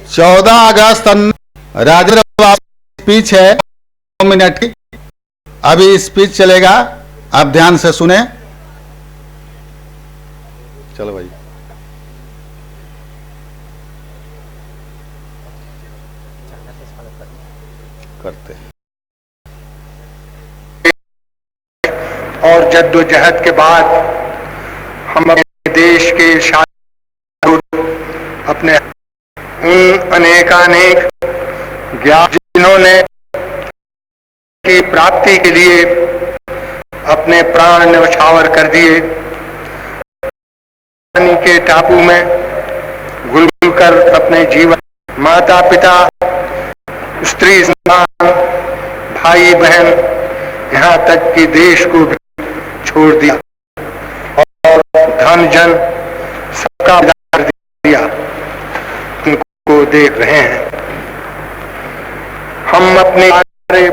14 अगस्त Rajendra speech है 2 minute की। अभी स्पीच चलेगा, आप ध्यान से सुने। चलो भाई करते हैं। और जद्दोजहद के बाद हम अपने देश के अपने उन अनेकानेक ज्ञान जिन्होंने की प्राप्ति के लिए अपने प्राण न्यौछावर कर दिए, पानी के टापू में घुल कर अपने जीवन, माता पिता, स्त्री संतान, भाई बहन, यहाँ तक कि देश को भी छोड़ दिया और धन जन सबका कर दिया, उनको देख रहे हैं। हम अपने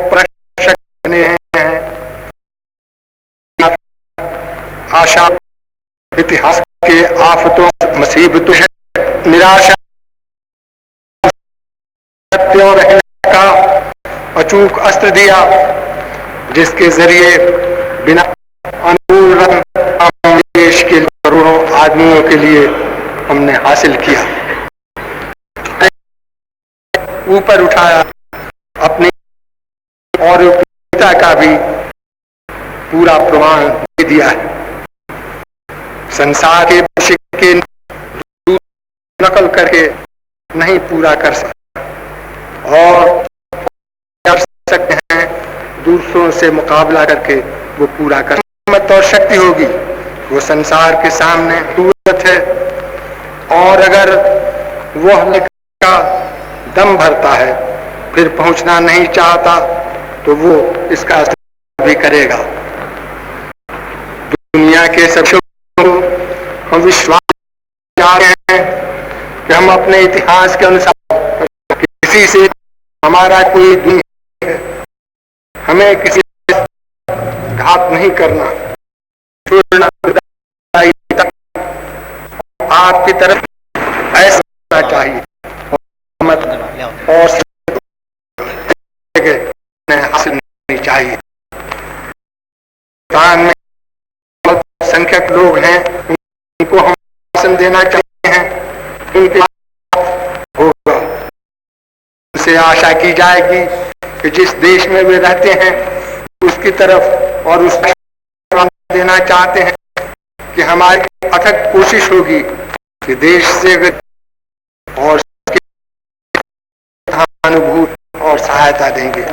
प्रश्न बने हैं, आशा इतिहास के आफतों मुसीबतों निराशा सत्यों रहने का अचूक अस्त्र दिया, जिसके जरिए बिना अनुकूल देश के करोड़ों आदमियों के लिए हमने हासिल किया, ऊपर उठाया, अपनी और पिता का भी पूरा प्रमाण दे दिया है। संसार के भविष्य के नकल करके नहीं पूरा कर सकता और कर सकते हैं दूसरों से मुकाबला करके वो पूरा कर। हिम्मत और शक्ति होगी वो संसार के सामने सूरत है, और अगर वह का दम भरता है फिर पहुंचना नहीं चाहता तो वो इसका भी करेगा। दुनिया के सब हम विश्वास जा रहे हैं कि हम अपने इतिहास के अनुसार किसी से हमारा कोई दुनिया है, हमें किसी से घात नहीं करना, छोड़ना आपकी तरफ ऐसा होना चाहिए और हासिल नहीं चाहिए। में बहुत संख्यक लोग हैं, उनको हम शासन देना चाहते हैं, उनके होगा। उनसे आशा की जाएगी कि जिस देश में वे रहते हैं उसकी तरफ और उस देना चाहते हैं कि हमारी अथक कोशिश होगी कि देश से और अनुभूत और सहायता देंगे।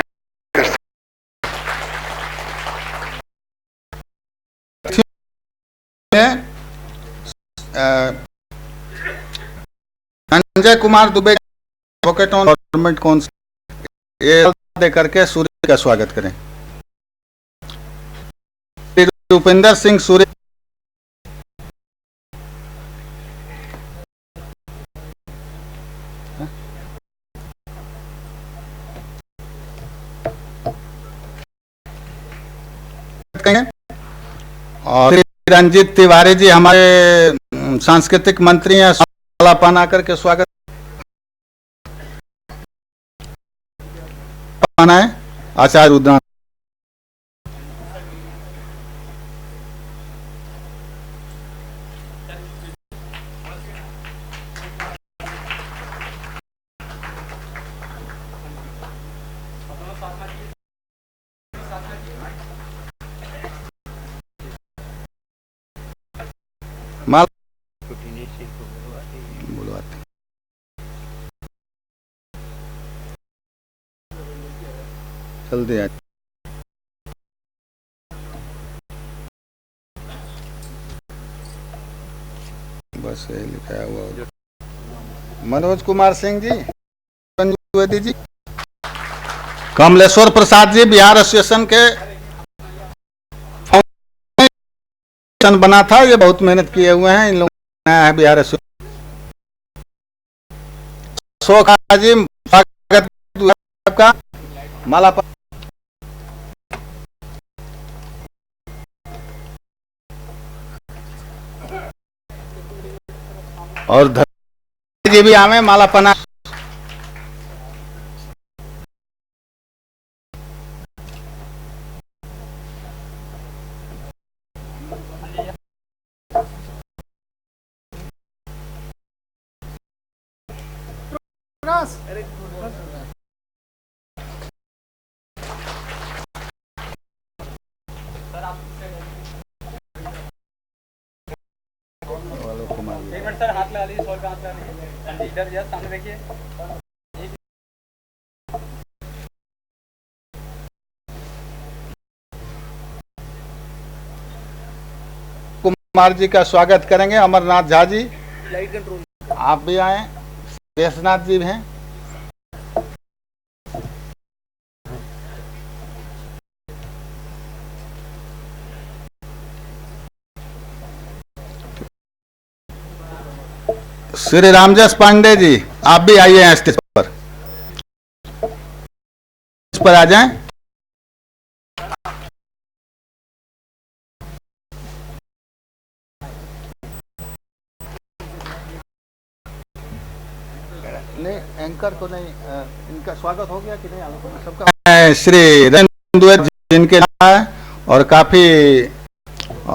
Sanjay Kumar Dubey advocate on government council ये दे करके सूर्य का स्वागत करें। उपेंद्र सिंह सूर्य और रंजीत तिवारी जी हमारे सांस्कृतिक मंत्री हैं, पान आकर के स्वागत है। आचार्य उद्यान माल जल्दी आ बस यही लिखा हुआ। मनोज कुमार सिंह जी, द्विवेदी जी, कमलेश्वर प्रसाद जी बिहार एसोसिएशन के बना था, ये बहुत मेहनत किए हुए हैं, इन लोगों ने है बिहार एसोसिएशन। जी स्वागत आपका। माला और जी भी आवे माला पना। एक मिनट सर, हाथ लगा लीजिए, सॉल पे हाथ लगा लीजिए, इधर जस्ट सामने देखिए। कुमार जी का स्वागत करेंगे। अमरनाथ झा जी, लाइट कंट्रोल, आप भी आए। शेषनाथ जी भी हैं। श्री रामजस पांडे जी, आप भी आइए स्टेज पर। इस पर आ जाएं। नहीं, एंकर को नहीं, इनका स्वागत हो गया कि नहीं सबका? श्री रंजन जिनके और काफी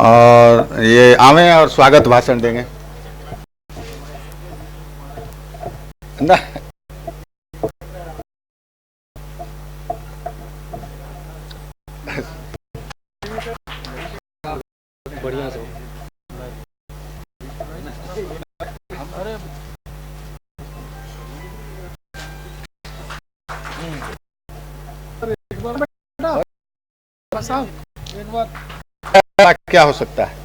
और ये आवे और स्वागत भाषण देंगे ना। बढ़िया से क्या हो सकता है?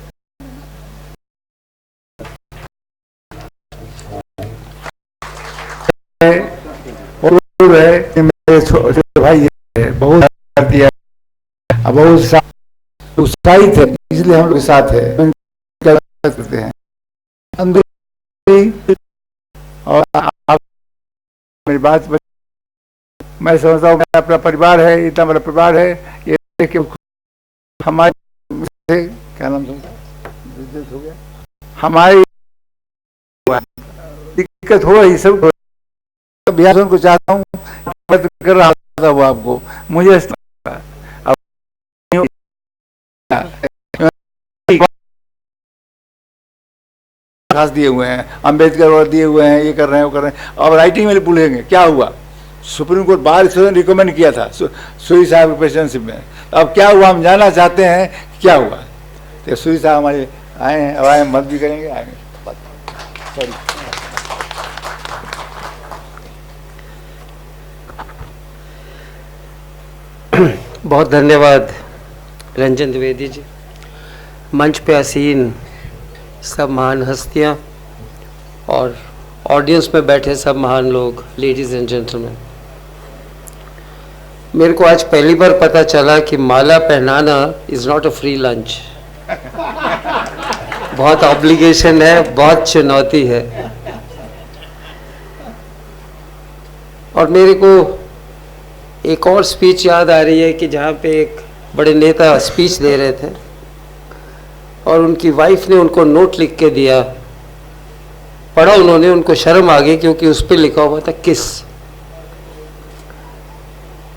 मेरे छोटे भाई है, बहुत दिया, बहुत उत्साहित है, इसलिए हम लोग के साथ है करते हैं। और आप मेरी बात मैं समझता हूँ अपना परिवार है, इतना बड़ा परिवार है, ये कि हमारे क्या नाम हो गया, हमारी दिक्कत हो रही सब बिहार को चाहता हूँ कर रहा था वो आपको मुझे खास दिए हुए हैं, अंबेडकर और दिए हुए हैं, ये कर रहे हैं वो कर रहे हैं। अब राइटिंग में भूलेंगे क्या हुआ? सुप्रीम कोर्ट बार रिकमेंड किया था सूरी साहब की प्रेसिडेंटशिप में। अब क्या हुआ हम जानना चाहते हैं, क्या हुआ? तो सूरी साहब हमारे आए हैं, अब आए मत भी करेंगे, आएंगे। सॉरी। बहुत धन्यवाद रंजन द्विवेदी जी। मंच पे आसीन सब महान हस्तियां और ऑडियंस में बैठे सब महान लोग, लेडीज़ एंड जेंटलमैन, मेरे को आज पहली बार पता चला कि माला पहनाना is not a free lunch. बहुत ऑब्लिगेशन है, बहुत चुनौती है। और मेरे को एक और स्पीच याद आ रही है कि जहाँ पे एक बड़े नेता स्पीच दे रहे थे और उनकी वाइफ ने उनको नोट लिख के दिया, पढ़ा उन्होंने, उनको शर्म आ गई क्योंकि उस पर लिखा हुआ था किस।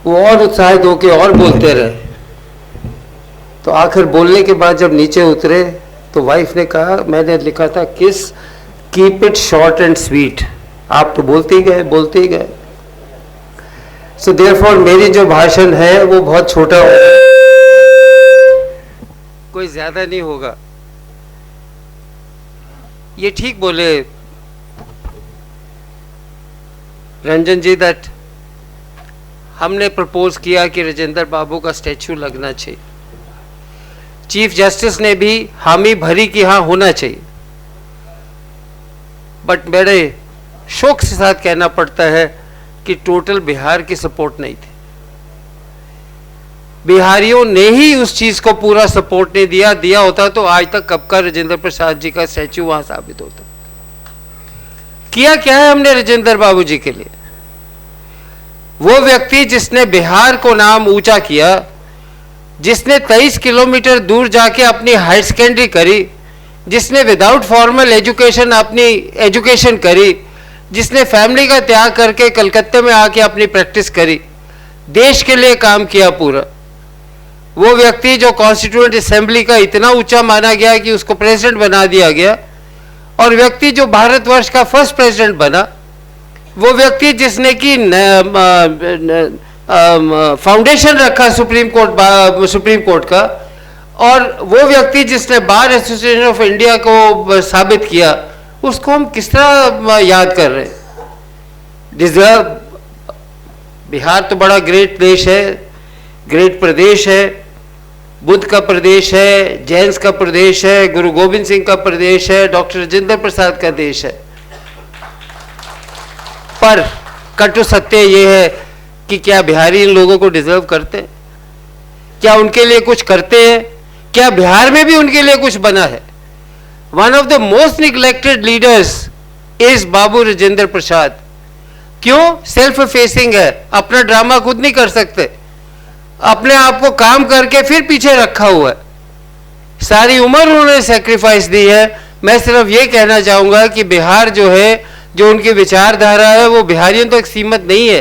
वो और उत्साहित होके और बोलते रहे, तो आखिर बोलने के बाद जब नीचे उतरे तो वाइफ ने कहा मैंने लिखा था किस, keep it short and sweet. आप तो बोलते ही गए बोलते ही गए। सो देयरफॉर मेरी जो भाषण है वो बहुत छोटा होगा, कोई ज्यादा नहीं होगा। ये ठीक बोले रंजन जी दैट हमने प्रपोज किया कि राजेंद्र बाबू का स्टैचू लगना चाहिए। चीफ जस्टिस ने भी हामी भरी कि हाँ होना चाहिए, बट बड़े शौक के साथ कहना पड़ता है कि टोटल बिहार की सपोर्ट नहीं थी। बिहारियों ने ही उस चीज को पूरा सपोर्ट नहीं दिया। दिया होता तो आज तक कब का राजेंद्र प्रसाद जी का स्टैचू वहां साबित होता। किया क्या है हमने राजेंद्र बाबू जी के लिए? वो व्यक्ति जिसने बिहार को नाम ऊंचा किया, जिसने 23 किलोमीटर दूर जाके अपनी हायर सेकेंडरी करी, जिसने विदाउट फॉर्मल एजुकेशन अपनी एजुकेशन करी, जिसने फैमिली का त्याग करके कलकत्ते में आके अपनी प्रैक्टिस करी, देश के लिए काम किया पूरा, वो व्यक्ति जो कॉन्स्टिट्यूएंट असेंबली का इतना ऊंचा माना गया कि उसको प्रेसिडेंट बना दिया गया, और व्यक्ति जो भारतवर्ष का फर्स्ट प्रेसिडेंट बना, वो व्यक्ति जिसने कि फाउंडेशन रखा सुप्रीम कोर्ट का, और वो व्यक्ति जिसने बार एसोसिएशन ऑफ इंडिया को साबित किया, उसको हम किस तरह याद कर रहे हैं? डिजर्व। बिहार तो बड़ा ग्रेट देश है, ग्रेट प्रदेश है, बुद्ध का प्रदेश है, जैन्स का प्रदेश है, गुरु गोविंद सिंह का प्रदेश है, डॉक्टर राजेंद्र प्रसाद का देश है। पर कटु सत्य ये है कि क्या बिहारी इन लोगों को डिजर्व करते हैं? क्या उनके लिए कुछ करते हैं? क्या बिहार में भी उनके लिए कुछ बना है? One of the most neglected leaders is Babu Rajendra Prasad. क्यों? सेल्फ फेसिंग है, अपना ड्रामा खुद नहीं कर सकते, अपने आप को काम करके फिर पीछे रखा हुआ है, सारी उम्र उन्होंने सेक्रीफाइस दी है। मैं सिर्फ ये कहना चाहूंगा कि बिहार जो है, जो उनकी विचारधारा है, वो बिहारियों तक सीमित नहीं है,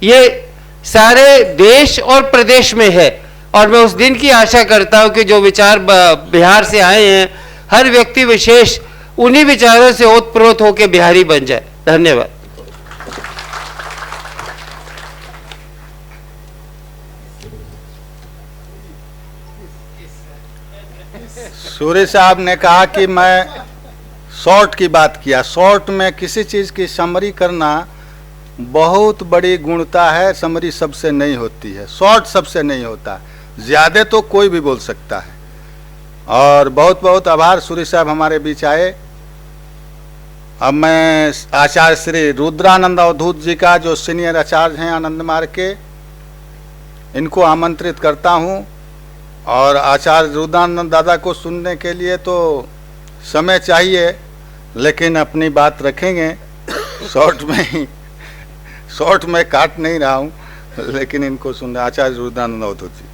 ये सारे देश और प्रदेश में है। और मैं उस दिन की आशा करता हूं कि जो विचार बिहार से आए हैं, हर व्यक्ति विशेष उन्हीं विचारों से ओतप्रोत होकर बिहारी बन जाए। धन्यवाद। सूर्य साहब ने कहा कि मैं शॉर्ट की बात किया। शॉर्ट में किसी चीज़ की समरी करना बहुत बड़ी गुणता है, समरी सबसे नहीं होती है, शॉर्ट सबसे नहीं होता, ज़्यादा तो कोई भी बोल सकता है। और बहुत बहुत आभार, सूर्य साहब हमारे बीच आए। अब मैं आचार्य श्री रुद्रानंद अवधूत जी का, जो सीनियर आचार्य हैं आनंद मार्ग के, इनको आमंत्रित करता हूं। और आचार्य रुद्रानंद दादा को सुनने के लिए तो समय चाहिए, लेकिन अपनी बात रखेंगे शॉर्ट में ही, शॉर्ट में काट नहीं रहा हूं, लेकिन इनको सुनना। आचार्य रुद्रानंद अवधूत जी।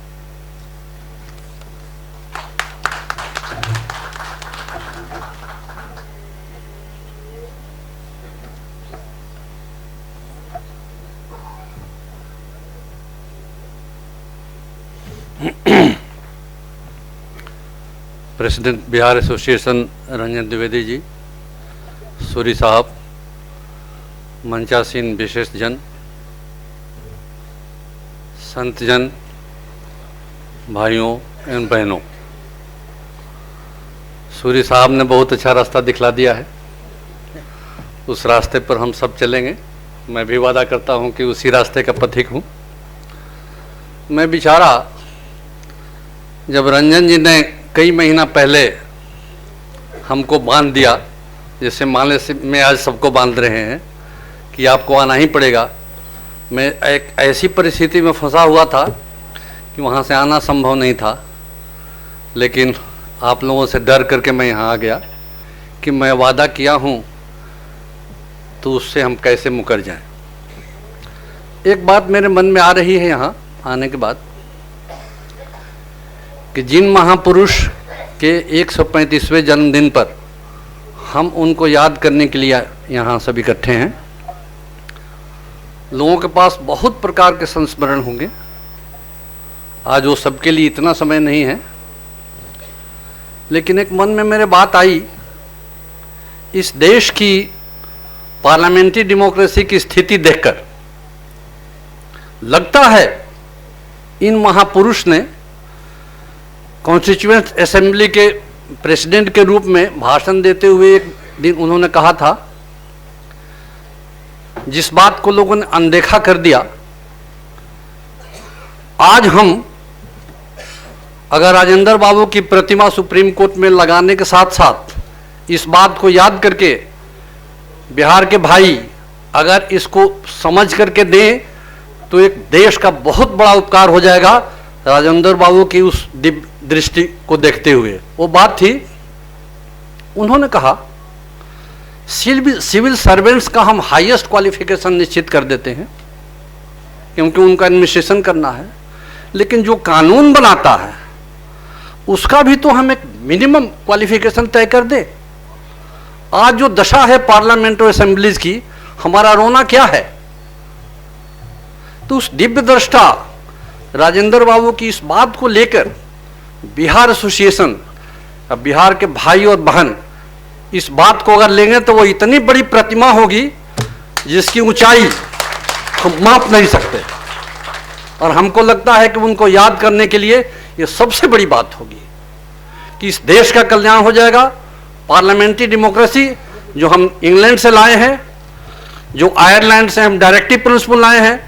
प्रेसिडेंट बिहार एसोसिएशन रंजन द्विवेदी जी, सूरी साहब, मंचासीन विशेष जन, संत जन, भाइयों एवं बहनों, सूरी साहब ने बहुत अच्छा रास्ता दिखला दिया है। उस रास्ते पर हम सब चलेंगे। मैं भी वादा करता हूं कि उसी रास्ते का पथिक हूं। मैं बेचारा, जब रंजन जी ने कई महीना पहले हमको बांध दिया, जैसे माले से में आज सबको बांध रहे हैं कि आपको आना ही पड़ेगा, मैं एक ऐसी परिस्थिति में फंसा हुआ था कि वहाँ से आना संभव नहीं था। लेकिन आप लोगों से डर करके मैं यहाँ आ गया कि मैं वादा किया हूँ तो उससे हम कैसे मुकर जाएं। एक बात मेरे मन में आ रही है यहाँ आने के बाद कि जिन महापुरुष के 135वें जन्मदिन पर हम उनको याद करने के लिए यहाँ सब इकट्ठे हैं। लोगों के पास बहुत प्रकार के संस्मरण होंगे, आज वो सबके लिए इतना समय नहीं है, लेकिन एक मन में मेरे बात आई, इस देश की पार्लियामेंट्री डेमोक्रेसी की स्थिति देखकर लगता है इन महापुरुष ने कॉन्स्टिट्यूएंट असेंबली के प्रेसिडेंट के रूप में भाषण देते हुए एक दिन उन्होंने कहा था, जिस बात को लोगों ने अनदेखा कर दिया, आज हम अगर राजेंद्र बाबू की प्रतिमा सुप्रीम कोर्ट में लगाने के साथ साथ इस बात को याद करके बिहार के भाई अगर इसको समझ करके दें तो एक देश का बहुत बड़ा उपकार हो जाएगा राजेंद्र बाबू की उस दृष्टि को देखते हुए। वो बात थी, उन्होंने कहा सिविल सर्वेंट्स का हम हाईएस्ट क्वालिफिकेशन निश्चित कर देते हैं क्योंकि उनका एडमिनिस्ट्रेशन करना है, लेकिन जो कानून बनाता है उसका भी तो हम एक मिनिमम क्वालिफिकेशन तय कर दे। आज जो दशा है पार्लियामेंट और असेंबलीज की, हमारा रोना क्या है? तो उस दिव्य दृष्टा राजेंद्र बाबू की इस बात को लेकर बिहार एसोसिएशन, अब बिहार के भाई और बहन इस बात को अगर लेंगे तो वो इतनी बड़ी प्रतिमा होगी जिसकी ऊंचाई हम माप नहीं सकते। और हमको लगता है कि उनको याद करने के लिए ये सबसे बड़ी बात होगी कि इस देश का कल्याण हो जाएगा। पार्लियामेंट्री डेमोक्रेसी जो हम इंग्लैंड से लाए हैं, जो आयरलैंड से हम डायरेक्टिव प्रिंसिपल लाए हैं,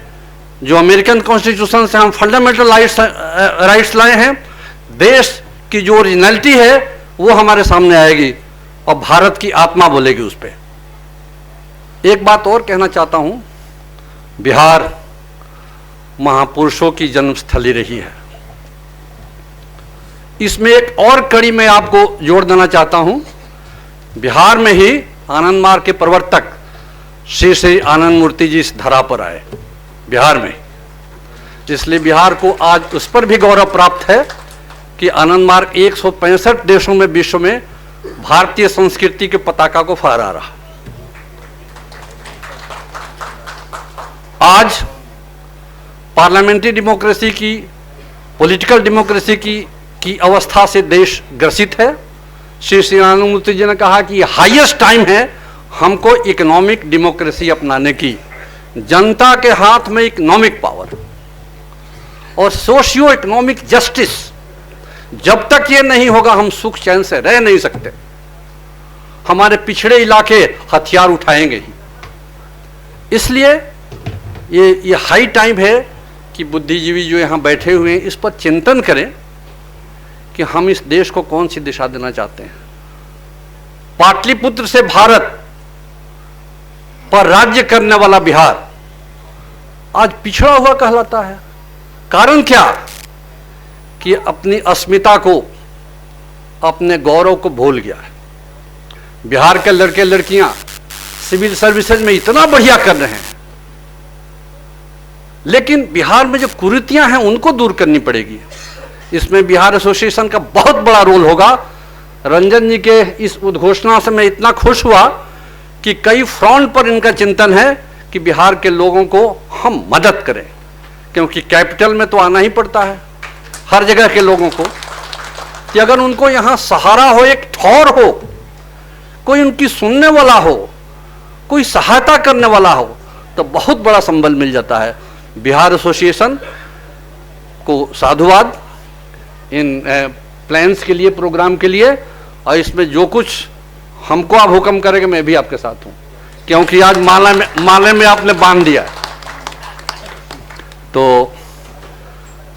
जो अमेरिकन कॉन्स्टिट्यूशन से हम फंडामेंटल राइट्स लाए हैं, देश की जो ओरिजिनलिटी है वो हमारे सामने आएगी और भारत की आत्मा बोलेगी उस पर। एक बात और कहना चाहता हूं, बिहार महापुरुषों की जन्मस्थली रही है। इसमें एक और कड़ी मैं आपको जोड़ देना चाहता हूं। बिहार में ही आनंद मार्ग के प्रवर्तक श्री श्री आनंद मूर्ति जी इस धरा पर आए, बिहार में। इसलिए बिहार को आज उस पर भी गौरव प्राप्त है कि आनंद मार्ग 165 देशों में विश्व में भारतीय संस्कृति के पताका को फहरा रहा। आज पार्लियामेंट्री डेमोक्रेसी की, पॉलिटिकल डेमोक्रेसी की अवस्था से देश ग्रसित है। श्री श्री आनंद मूर्ति जी ने कहा कि हाईएस्ट टाइम है हमको इकोनॉमिक डेमोक्रेसी अपनाने की। जनता के हाथ में इकोनॉमिक पावर और सोशियो इकोनॉमिक जस्टिस, जब तक ये नहीं होगा हम सुख चैन से रह नहीं सकते। हमारे पिछड़े इलाके हथियार उठाएंगे ही। इसलिए ये हाई टाइम है कि बुद्धिजीवी जो यहाँ बैठे हुए हैं इस पर चिंतन करें कि हम इस देश को कौन सी दिशा देना चाहते हैं। पाटलिपुत्र से भारत पर राज्य करने वाला बिहार आज पिछड़ा हुआ कहलाता है। कारण क्या? कि अपनी अस्मिता को, अपने गौरव को भूल गया है। बिहार के लड़के लड़कियां सिविल सर्विसेज में इतना बढ़िया कर रहे हैं, लेकिन बिहार में जो कुरीतियां हैं उनको दूर करनी पड़ेगी। इसमें बिहार एसोसिएशन का बहुत बड़ा रोल होगा। रंजन जी के इस उद्घोषणा से मैं इतना खुश हुआ कि कई फ्रंट पर इनका चिंतन है कि बिहार के लोगों को हम मदद करें, क्योंकि कैपिटल में तो आना ही पड़ता है हर जगह के लोगों को, कि अगर उनको यहां सहारा हो, एक ठौर हो, कोई उनकी सुनने वाला हो, कोई सहायता करने वाला हो, तो बहुत बड़ा संबल मिल जाता है। बिहार एसोसिएशन को साधुवाद इन प्लान्स के लिए, प्रोग्राम के लिए, और इसमें जो कुछ हमको आप हुक्म करेंगे मैं भी आपके साथ हूं, क्योंकि आज माले में आपने बांध दिया। तो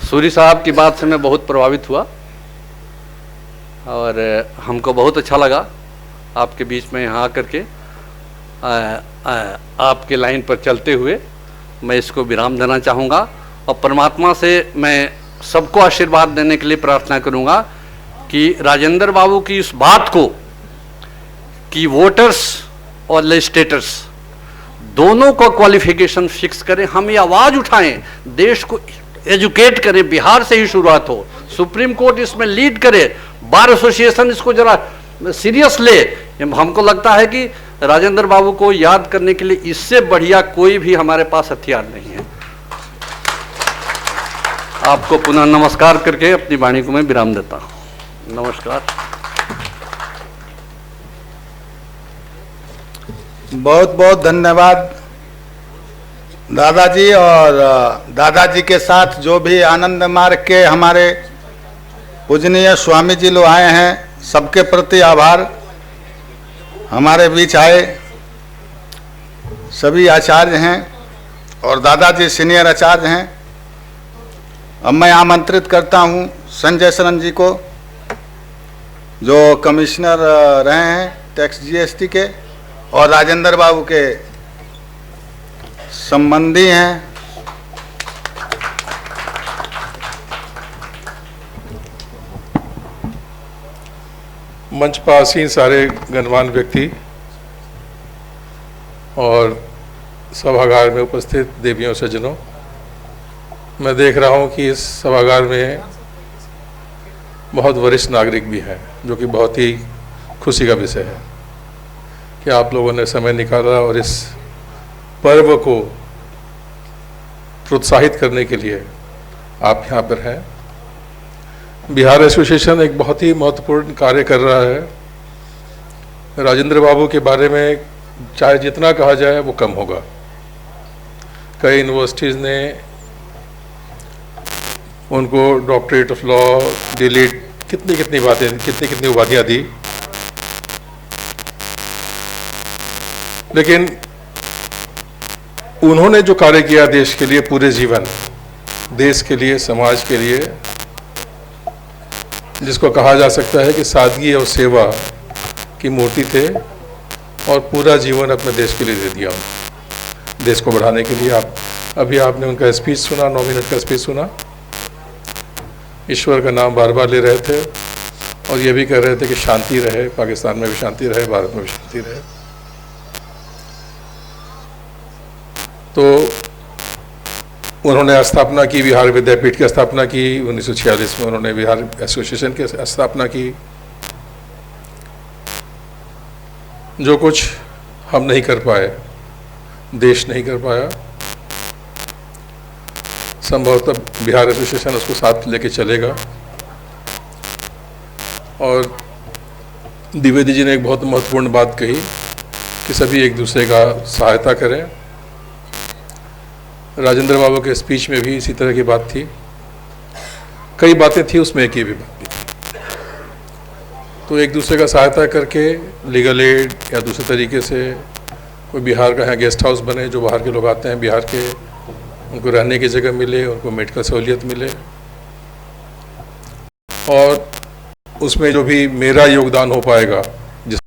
सूरी साहब की बात से मैं बहुत प्रभावित हुआ और हमको बहुत अच्छा लगा आपके बीच में यहाँ आकर के आपके लाइन पर चलते हुए मैं इसको विराम देना चाहूँगा। और परमात्मा से मैं सबको आशीर्वाद देने के लिए प्रार्थना करूँगा कि राजेंद्र बाबू की इस बात को कि वोटर्स और लेजिस्लेटर्स दोनों को क्वालिफिकेशन फिक्स करें, हम ये आवाज़ उठाएं, देश को एजुकेट करें, बिहार से ही शुरुआत हो, सुप्रीम कोर्ट इसमें लीड करे, बार एसोसिएशन इसको जरा सीरियस ले। हमको लगता है कि राजेंद्र बाबू को याद करने के लिए इससे बढ़िया कोई भी हमारे पास हथियार नहीं है। आपको पुनः नमस्कार करके अपनी वाणी को मैं विराम देता हूं। नमस्कार। बहुत बहुत धन्यवाद दादाजी। और दादाजी के साथ जो भी आनंद मार्ग के हमारे पूजनीय स्वामी जी लोग आए हैं, सबके प्रति आभार। हमारे बीच आए सभी आचार्य हैं और दादाजी सीनियर आचार्य हैं। अब मैं आमंत्रित करता हूं संजय शरण जी को, जो कमिश्नर रहे हैं टैक्स जीएसटी के और राजेंद्र बाबू के संबंधी हैं। मंच पर आसीन सारे गणमान्य व्यक्ति और सभागार में उपस्थित देवियों सज्जनों, मैं देख रहा हूं कि इस सभागार में बहुत वरिष्ठ नागरिक भी हैं, जो कि बहुत ही खुशी का विषय है कि आप लोगों ने समय निकाला और इस पर्व को प्रोत्साहित करने के लिए आप यहाँ पर हैं। बिहार एसोसिएशन एक बहुत ही महत्वपूर्ण कार्य कर रहा है। राजेंद्र बाबू के बारे में चाहे जितना कहा जाए वो कम होगा। कई यूनिवर्सिटीज़ ने उनको डॉक्टरेट ऑफ लॉ, डिलीट, कितनी बातें, कितनी उपाधियाँ दी, लेकिन उन्होंने जो कार्य किया देश के लिए, पूरे जीवन देश के लिए, समाज के लिए, जिसको कहा जा सकता है कि सादगी और सेवा की मूर्ति थे, और पूरा जीवन अपने देश के लिए दे दिया उन्होंने, देश को बढ़ाने के लिए। अभी आपने उनका स्पीच सुना, 9 मिनट का स्पीच सुना। ईश्वर का नाम बार बार ले रहे थे और ये भी कह रहे थे कि शांति रहे, पाकिस्तान में भी शांति रहे, भारत में भी शांति रहे। तो उन्होंने स्थापना की, बिहार विद्यापीठ की स्थापना की। 1946 में उन्होंने बिहार एसोसिएशन की स्थापना की। जो कुछ हम नहीं कर पाए, देश नहीं कर पाया, संभवतः बिहार एसोसिएशन उसको साथ लेके चलेगा। और द्विवेदी जी ने एक बहुत महत्वपूर्ण बात कही कि सभी एक दूसरे का सहायता करें। राजेंद्र बाबू के स्पीच में भी इसी तरह की बात थी। कई बातें थी, उसमें एक ही भी बात भी थी। तो एक दूसरे का सहायता करके लीगल एड या दूसरे तरीके से कोई बिहार का यहाँ गेस्ट हाउस बने, जो बाहर के लोग आते हैं बिहार के, उनको रहने की जगह मिले, उनको मेडिकल सहूलियत मिले, और उसमें जो भी मेरा योगदान हो पाएगा, जिस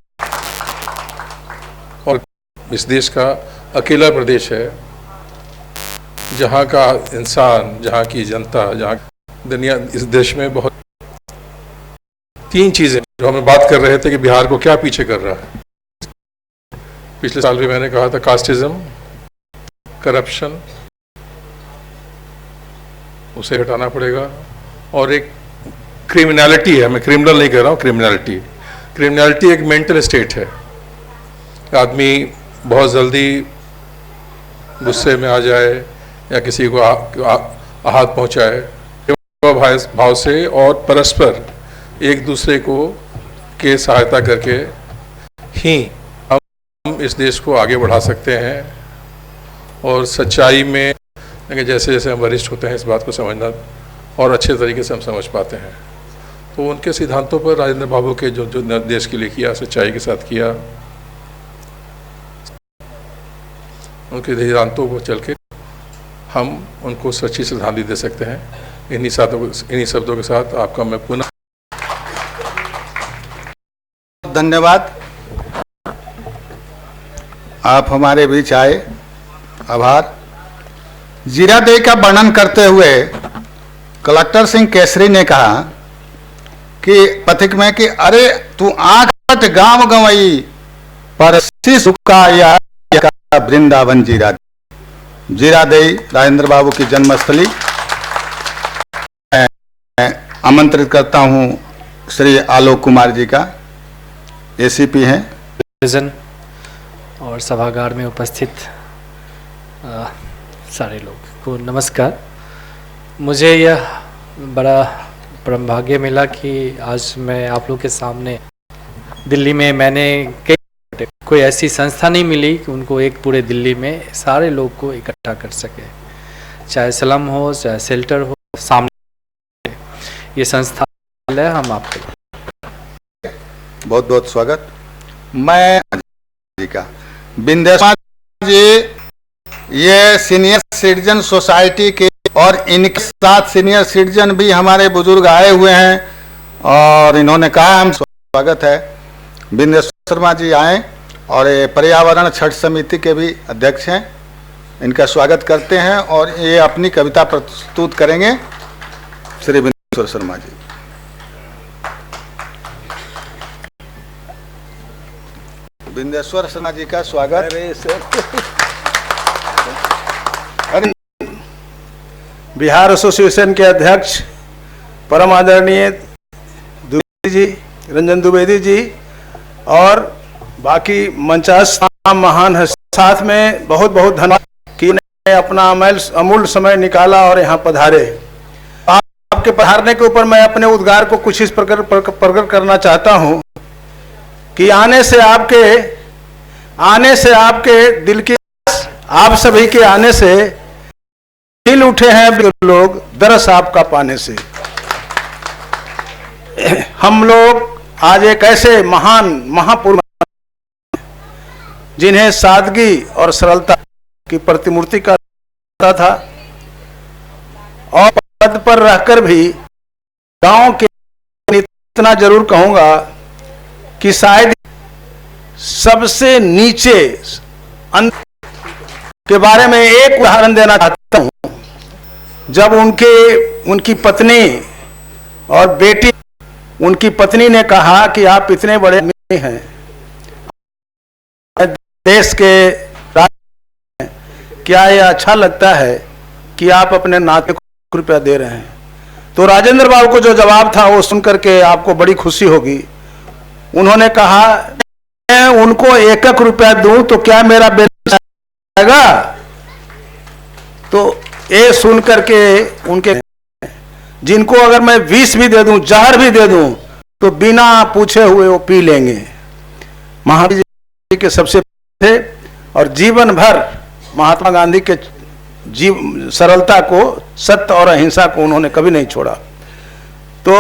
और इस देश का अकेला प्रदेश है जहाँ का इंसान, जहाँ की जनता, जहाँ दुनिया, इस देश में बहुत 3 चीज़ें जो हमें बात कर रहे थे कि बिहार को क्या पीछे कर रहा है। पिछले साल भी मैंने कहा था, कास्टिज्म, करप्शन, उसे हटाना पड़ेगा, और एक क्रिमिनलिटी है। मैं क्रिमिनल नहीं कह रहा हूँ, क्रिमिनलिटी एक मेंटल स्टेट है। आदमी बहुत जल्दी गुस्से में आ जाए या किसी को आहत पहुंचाए, भाव से और परस्पर एक दूसरे को के सहायता करके ही हम इस देश को आगे बढ़ा सकते हैं। और सच्चाई में जैसे जैसे हम वरिष्ठ होते हैं, इस बात को समझना और अच्छे तरीके से हम समझ पाते हैं। तो उनके सिद्धांतों पर राजेंद्र बाबू के जो देश के लिए किया, सच्चाई के साथ किया, उनके सिद्धांतों को चल के हम उनको सच्ची श्रद्धांजलि दे सकते हैं। इन्हीं शब्दों के साथ आपका मैं पुनः धन्यवाद। आप हमारे बीच आए, आभार। जीरादेई का वर्णन करते हुए कलेक्टर सिंह केसरी ने कहा कि पथिक में कि अरे तू आठ गांव गंवई पर शीश झुकाया वृंदावन जीरादेई। जीरादेई राजेंद्र बाबू की जन्मस्थली। आमंत्रित करता हूं श्री आलोक कुमार जी का, एसीपी हैं। और सभागार में उपस्थित सारे लोग को नमस्कार। मुझे यह बड़ा परम भाग्य मिला कि आज मैं आप लोग के सामने, दिल्ली में मैंने कोई ऐसी संस्था नहीं मिली कि उनको एक पूरे दिल्ली में सारे लोग को इकट्ठा कर सके, चाहे स्लम हो, चाहे शेल्टर हो, सामने ये संस्था है। हम आपके बहुत बहुत स्वागत। मैं जी का बिंदेश्वर जी, ये सीनियर सिटीजन सोसाइटी के, और इनके साथ सीनियर सिटीजन भी हमारे बुजुर्ग आए हुए हैं, और इन्होंने कहा हम स्वागत है। बिंदेश्वर शर्मा जी आए, और ये पर्यावरण छठ समिति के भी अध्यक्ष हैं। इनका स्वागत करते हैं, और ये अपनी कविता प्रस्तुत करेंगे। श्री बिंदेश्वर शर्मा जी। बिंदेश्वर शर्मा जी का स्वागत। बिहार एसोसिएशन के अध्यक्ष परम आदरणीय द्विवेदी जी, रंजन द्विवेदी जी, और बाकी मंचास महान हस्ती साथ में बहुत बहुत धन्यवाद कि ने अपना अमूल्य समय निकाला और यहाँ पधारे। आपके पधारने के ऊपर मैं अपने उद्गार को कुछ इस प्रकट करना चाहता हूँ कि आने से आपके दिल की, आप सभी के आने से दिल उठे हैं लोग दरस आपका पाने से। हम लोग आज एक ऐसे महान महापुरुष जिन्हें सादगी और सरलता की प्रतिमूर्ति का था और पद पर रहकर भी गांव के, इतना जरूर कहूंगा कि शायद सबसे नीचे के बारे में एक उदाहरण देना चाहता हूं। जब उनकी पत्नी और बेटी, उनकी पत्नी ने कहा कि आप इतने बड़े हैं, देश के क्या यह अच्छा लगता है कि आप अपने नाते को रुपया दे रहे हैं? तो राजेंद्र बाबू को जो जवाब था वो सुनकर के आपको बड़ी खुशी होगी। उन्होंने कहा मैं उनको 1 रुपया दूं तो क्या मेरा बेटा जाएगा? तो ये सुन करके उनके, जिनको अगर मैं 20 भी दे दूं, जहर भी दे दूं, तो बिना पूछे हुए वो पी लेंगे। महावीर जी के सबसे थे और जीवन भर महात्मा गांधी के सरलता को, सत्य और अहिंसा को उन्होंने कभी नहीं छोड़ा। तो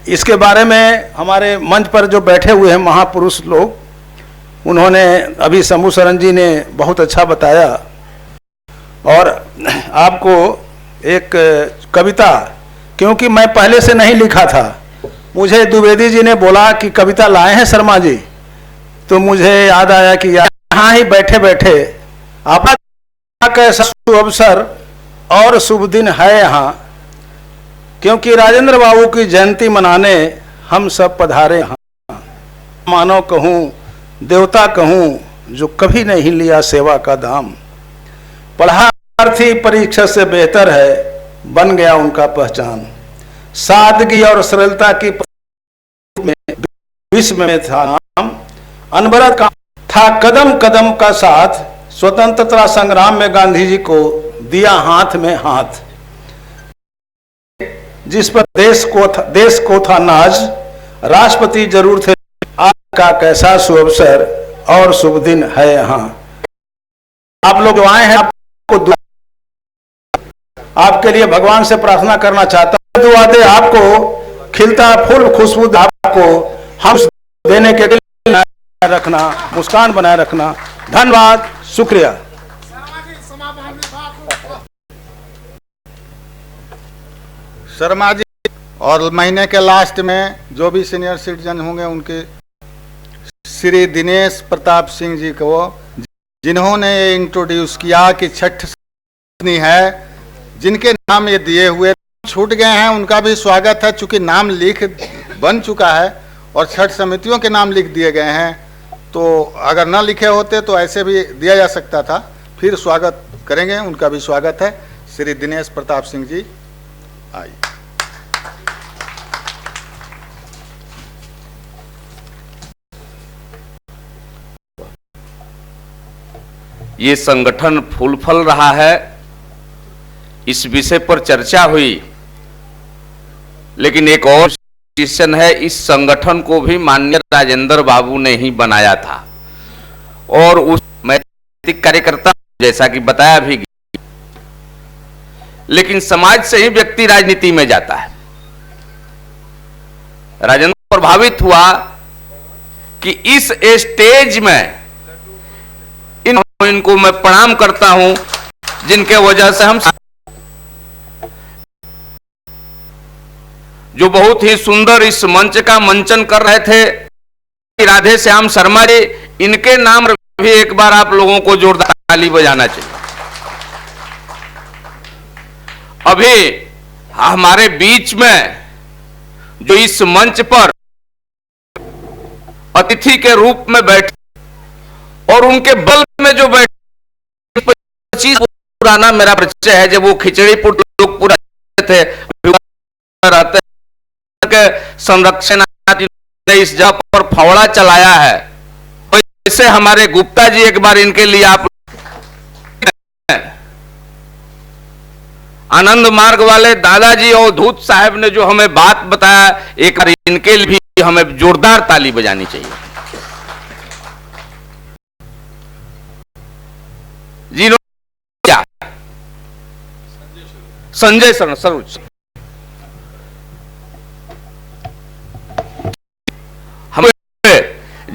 इसके बारे में हमारे मंच पर जो बैठे हुए हैं महापुरुष लोग, उन्होंने अभी शंभू शरण जी ने बहुत अच्छा बताया। और आपको एक कविता, क्योंकि मैं पहले से नहीं लिखा था, मुझे द्विवेदी जी ने बोला कि कविता लाए हैं शर्मा जी, तो मुझे याद आया कि यहाँ ही बैठे बैठे आपका कैसा शुभ अवसर और शुभ दिन है यहाँ, क्योंकि राजेंद्र बाबू की जयंती मनाने हम सब पधारे यहाँ। मानव कहूँ, देवता कहूँ, जो कभी नहीं लिया सेवा का दाम, पढ़ार्थी परीक्षा से बेहतर है, बन गया उनका पहचान। सादगी और सरलता की विश्व में था नाम, अनवरत का था कदम कदम का साथ, स्वतंत्रता संग्राम में गांधी जी को दिया हाथ में हाथ। जिस पर देश को था नाज, राष्ट्रपति जरूर थे, आज का कैसा शुभ अवसर और शुभ दिन है यहाँ। आप लोग जो आए हैं, आपको आपके लिए भगवान से प्रार्थना करना चाहता हूं, दुआ दे आपको खिलता फूल खुशबू, आपको हम देने के लिए रखना, मुस्कान बनाए रखना। धन्यवाद, शुक्रिया। शर्मा जी, और महीने के लास्ट में जो भी सीनियर सिटीजन होंगे उनके, श्री दिनेश प्रताप सिंह जी को, जिन्होंने ये इंट्रोड्यूस किया कि छठ है, जिनके नाम ये दिए हुए छूट गए हैं, उनका भी स्वागत है। चूंकि नाम लिख बन चुका है और छठ समितियों के नाम लिख दिए गए हैं, तो अगर न लिखे होते तो ऐसे भी दिया जा सकता था। फिर स्वागत करेंगे, उनका भी स्वागत है। श्री दिनेश प्रताप सिंह जी आइए। ये संगठन फूल फल रहा है, इस विषय पर चर्चा हुई, लेकिन एक और क्वेश्चन है, इस संगठन को भी माननीय राजेंद्र बाबू ने ही बनाया था और उस नैतिक कार्यकर्ता जैसा कि बताया भी, लेकिन समाज से ही व्यक्ति राजनीति में जाता है। राजेंद्र प्रभावित हुआ कि इस स्टेज में इनको मैं प्रणाम करता हूं, जिनके वजह से हम जो बहुत ही सुंदर इस मंच का मंचन कर रहे थे, राधे श्याम शर्मा जी, इनके नाम भी एक बार आप लोगों को जोरदार ताली बजाना चाहिए। अभी हमारे बीच में जो इस मंच पर अतिथि के रूप में बैठे और उनके बल में जो बैठे, 25 पुराना मेरा परिचय है, जब वो खिचड़ी पुट लोग पूरा थे, रहते के संरक्षण इस जगह पर फौड़ा चलाया है, जैसे हमारे गुप्ता जी, एक बार इनके लिए आप आनंद मार्ग वाले दादाजी और धूत साहब ने जो हमें बात बताया, एक बार इनके लिए भी हमें जोरदार ताली बजानी चाहिए। जिन्होंने संजय सरोज हमें,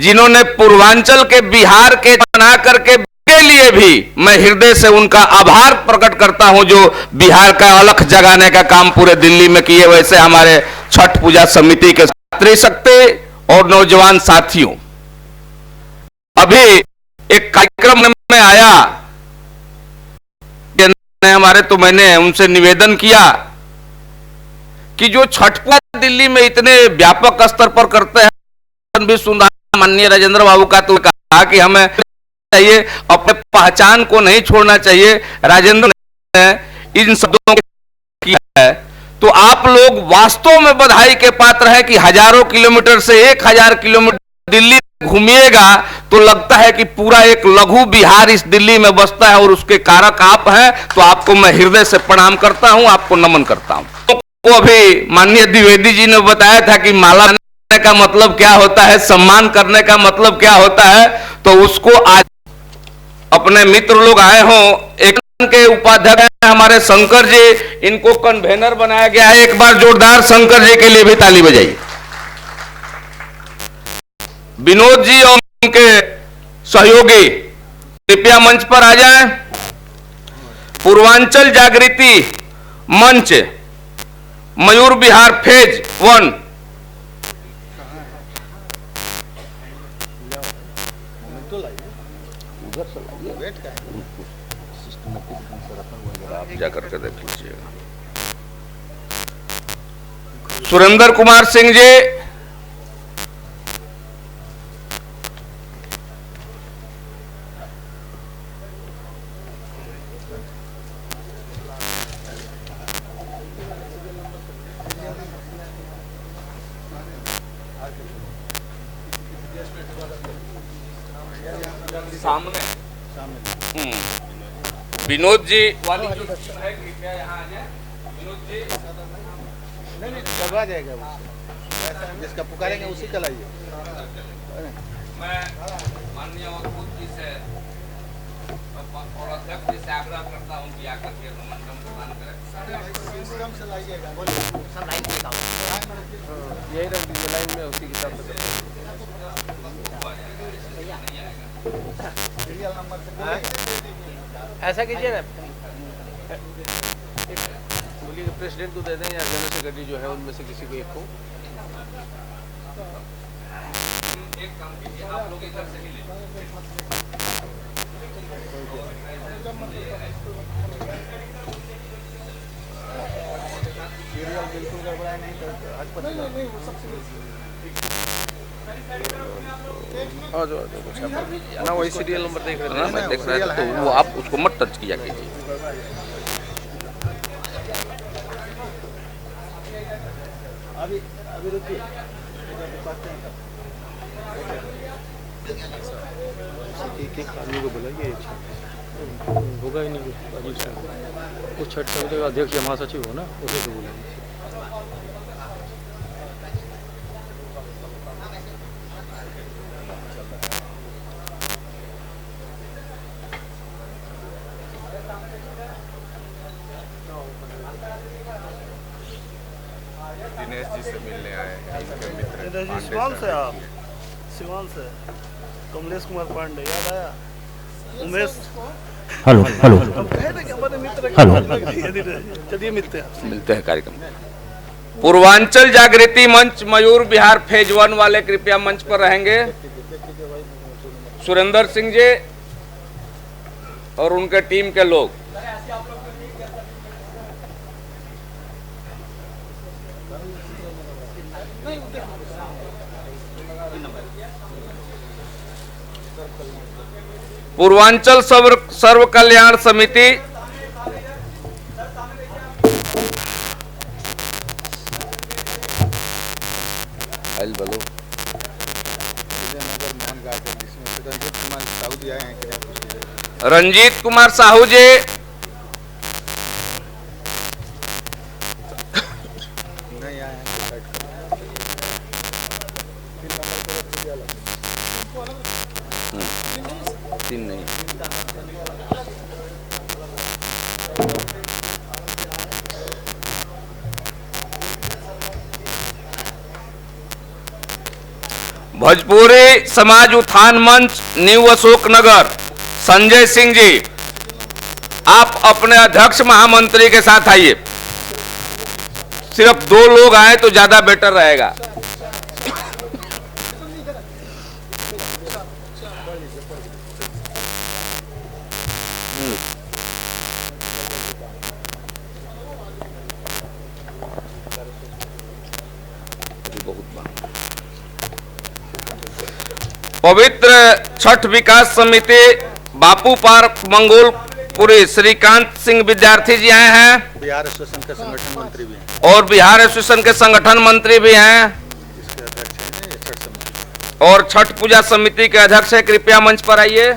जिन्होंने पूर्वांचल के बिहार के बना करके के लिए भी मैं हृदय से उनका आभार प्रकट करता हूं, जो बिहार का अलख जगाने का काम पूरे दिल्ली में किए। वैसे हमारे छठ पूजा समिति के त्रिशक्ति और नौजवान साथियों, अभी एक कार्यक्रम में आया हमारे, तो मैंने उनसे निवेदन किया कि जो छठ पूजा दिल्ली में इतने व्यापक स्तर पर करते हैं, भी सुन रहा माननीय राजेंद्र बाबू का, तो कहा कि हमें चाहिए अपने पहचान को नहीं छोड़ना चाहिए। राजेंद्र ने इन शब्दों को किया है, तो आप लोग वास्तव में बधाई के पात्र हैं कि हजारों किलोमीटर से 1000 किलोमीटर दिल्ली घूमिएगा तो लगता है कि पूरा एक लघु बिहार इस दिल्ली में बसता है, और उसके कारक आप हैं। तो आपको मैं हृदय से प्रणाम करता हूं, आपको नमन करता हूं। तो अभी माननीय द्विवेदी जी ने बताया था कि माला का मतलब क्या होता है, सम्मान करने का मतलब क्या होता है, तो उसको आज अपने मित्र लोग आए हों, एक के उपाध्यक्ष हमारे शंकर जी, इनको कन्वेनर बनाया गया है। एक बार जोरदार शंकर जी के लिए भी ताली बजाइए। विनोद जी और उनके सहयोगी कृपया मंच पर आ जाएं। पूर्वांचल जागृति मंच मयूर बिहार फेज 1, जाकर के देख लीजिएगा। सुरेंद्र कुमार सिंह जी, सामने विनोद जी वाली जो है, कृपया यहाँ आ जाए। विनोद जी नहीं करवा जाएगा, जिसका पुकारेंगे उसी का लाइए। मैं माननीय और जी से और अध्यक्ष जी से आग्रह करता हूँ कि आकर के मंडप प्रदान करें। सिस्टम से लाइएगा, बोलिए सर, लाइन पे यही रख दीजिए लाइन में, उसी हिसाब से सीरियल नंबर से ऐसा कीजिए ना, बोलिए प्रेसिडेंट को दे दें या जनरल सेक्रेटरी जो है उनमें से किसी को एक को। एक काम कीजिए, आप लोग इधर से ही ले। सीरियल बिल्कुल गड़बड़ाए नहीं तो आज पता नहीं वो सबसे ना वही सीरियल नंबर देख रहे मैं देख रहा था, तो वो आप उसको मत टच किया कीजिए। अभी रुकिए, आदमी को बुलाइए, होगा ही नहीं कुछ छठ समिति का अध्यक्ष या महासचिव हो ना, उसी को बुलाइए। दिनेश जी से मिलने आए हैं, इनके मित्र दिनेश जी सिवान से, आप सिवान से कमलेश कुमार पांडे, याद आया? उमेश, हेलो हेलो हम कहे थे कि हमारे मित्र हेलो, चलिए मिलते हैं कार्यक्रम। पूर्वांचल जागृति मंच मयूर बिहार फेज 1 वाले कृपया मंच पर रहेंगे। सुरेंद्र सिंह जी और उनके टीम के लोग। पूर्वांचल सर्व कल्याण समिति विजयनगर मोहन घाट है, जिसमें भी आए हैं कि नहीं? रंजीत कुमार साहू जी, नहीं आए हैं तो साइड करो। 3 नहीं। भोजपुरी समाज उत्थान मंच न्यू अशोक नगर, संजय सिंह जी, आप अपने अध्यक्ष महामंत्री के साथ आइए। सिर्फ 2 लोग आए तो ज्यादा बेटर रहेगा। पवित्र छठ विकास समिति बापू पार्क मंगोलपुरी श्रीकांत सिंह विद्यार्थी जी आए हैं। बिहार एसोसिएशन के संगठन मंत्री भी हैं। और बिहार एसोसिएशन के संगठन मंत्री भी हैं। इसके अध्यक्ष हैं ये छठ समिति। और छठ पूजा समिति के अध्यक्ष है। कृपया मंच पर आइए।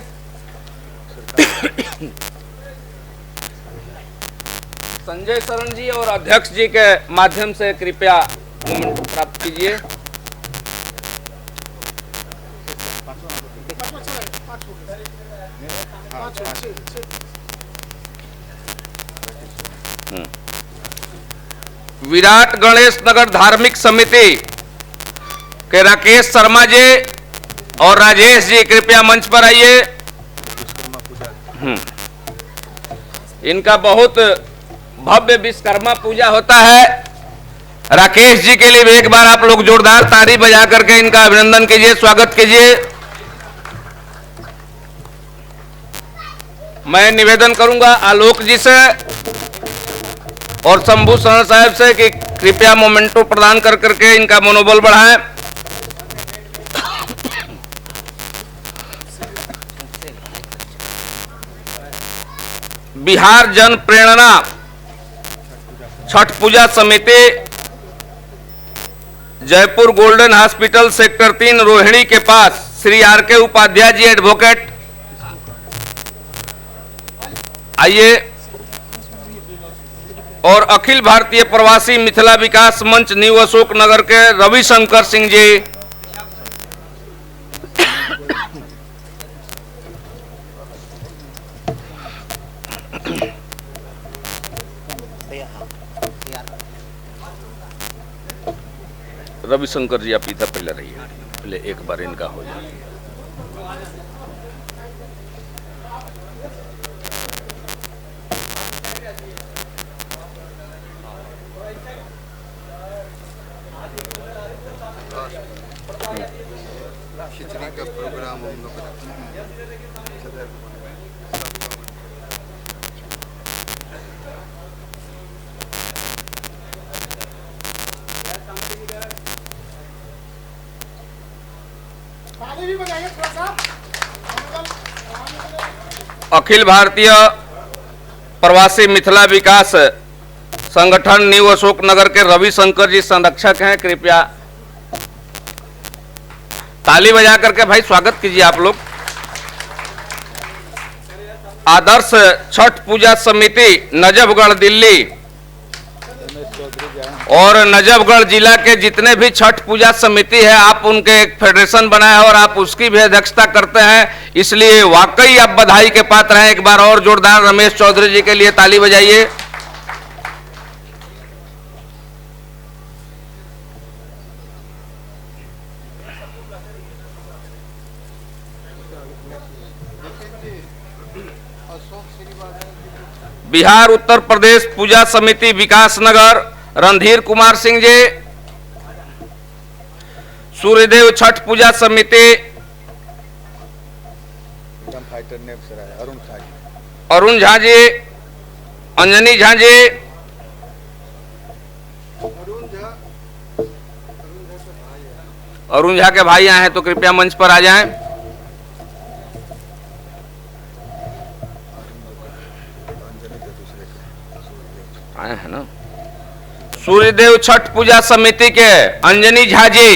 संजय शरण जी और अध्यक्ष जी के माध्यम से कृपया मोमेंट प्राप्त कीजिए। विराट गणेश नगर धार्मिक समिति के राकेश शर्मा जी और राजेश जी कृपया मंच पर आइए। इनका बहुत भव्य विश्वकर्मा पूजा होता है। राकेश जी के लिए भी एक बार आप लोग जोरदार ताली बजा करके इनका अभिनंदन कीजिए, स्वागत कीजिए। मैं निवेदन करूंगा आलोक जी से और शंभू शरण साहब से कि कृपया मोमेंटो प्रदान कर करके इनका मनोबल बढ़ाएं। बिहार जन प्रेरणा छठ पूजा समिति Jaipur golden hospital sector 3 Rohini के पास श्री आर के उपाध्याय जी एडवोकेट आइए। और अखिल भारतीय प्रवासी मिथिला विकास मंच न्यू अशोक नगर के रविशंकर सिंह जी, रविशंकर जी आप इधर पहले रहिए, पहले एक बार इनका हो जाए। खिचड़ी का प्रोग्राम हम लोग अखिल भारतीय प्रवासी मिथिला विकास संगठन न्यू अशोक नगर के रविशंकर जी संरक्षक हैं। कृपया ताली बजा करके भाई स्वागत कीजिए आप लोग। आदर्श छठ पूजा समिति नजफगढ़ दिल्ली और नजफगढ़ जिला के जितने भी छठ पूजा समिति है, आप उनके एक फेडरेशन बनाए और आप उसकी भी अध्यक्षता करते हैं, इसलिए वाकई आप बधाई के पात्र हैं। एक बार और जोरदार रमेश चौधरी जी के लिए ताली बजाइए। बिहार उत्तर प्रदेश पूजा समिति विकास नगर रणधीर कुमार सिंह जी। सूर्यदेव छठ पूजा समिति फाइटर नेम से रहा है अरुण झा जी, अंजनी झा जी, अरुण झा के भाई आए हैं तो कृपया मंच पर आ जाएं। आए हैं ना। सूर्यदेव छठ पूजा समिति के अंजनी झा जी,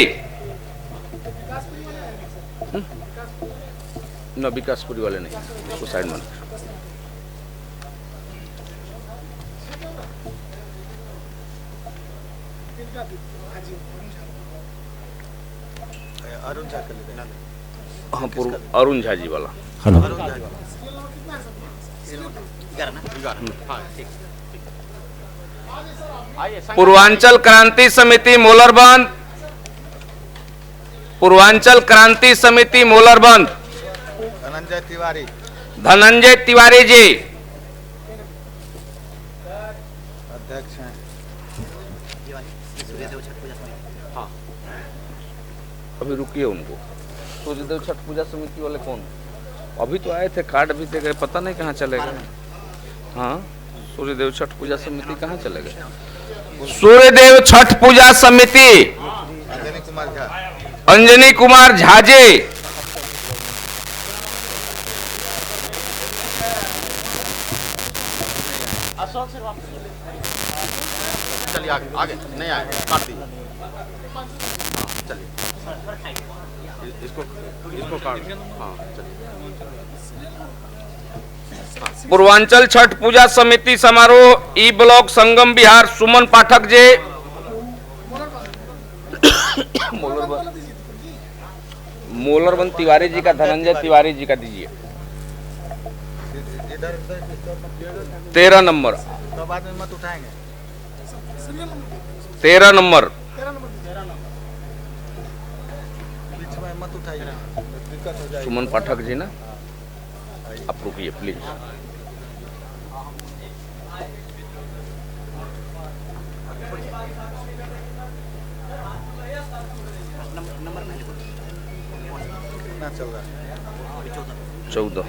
न विकासपुरी वाले नहीं, उसको साइड में। अरुण झा कर लेते हैं। हाँ, अरुण झा जी वाला। हेलो पूर्वांचल क्रांति समिति मोलरबंद, पूर्वांचल क्रांति समिति मोलरबंद, धनंजय तिवारी। धनंजय तिवारी जी अध्यक्ष हैं। अभी रुकिए उनको। सूर्यदेव छठ पूजा समिति वाले कौन? अभी तो आए थे, कार्ड भी दे गए, पता नहीं कहाँ चले गए। हाँ, सूर्यदेव छठ पूजा समिति कहाँ चले गए? सूर्यदेव छठ पूजा समिति अंजनी कुमार झा। अंजनी कुमार झा जी। चलिए आगे, आगे नहीं आए, काट दीजिए। चलिए इसको काट। हाँ चलिए। पूर्वांचल छठ पूजा समिति समारोह ई ब्लॉक संगम बिहार, सुमन पाठक जी। मोलरबंद तिवारी जी का, धनंजय तिवारी जी का दीजिए। 13 नंबर। तो बाद में मत उठाएंगे। 13 नंबर। बीच में मत उठाइए, दिक्कत हो जाएगी। सुमन पाठक जी ना, आप रुकिए प्लीज। कितना चल रहा है? 14।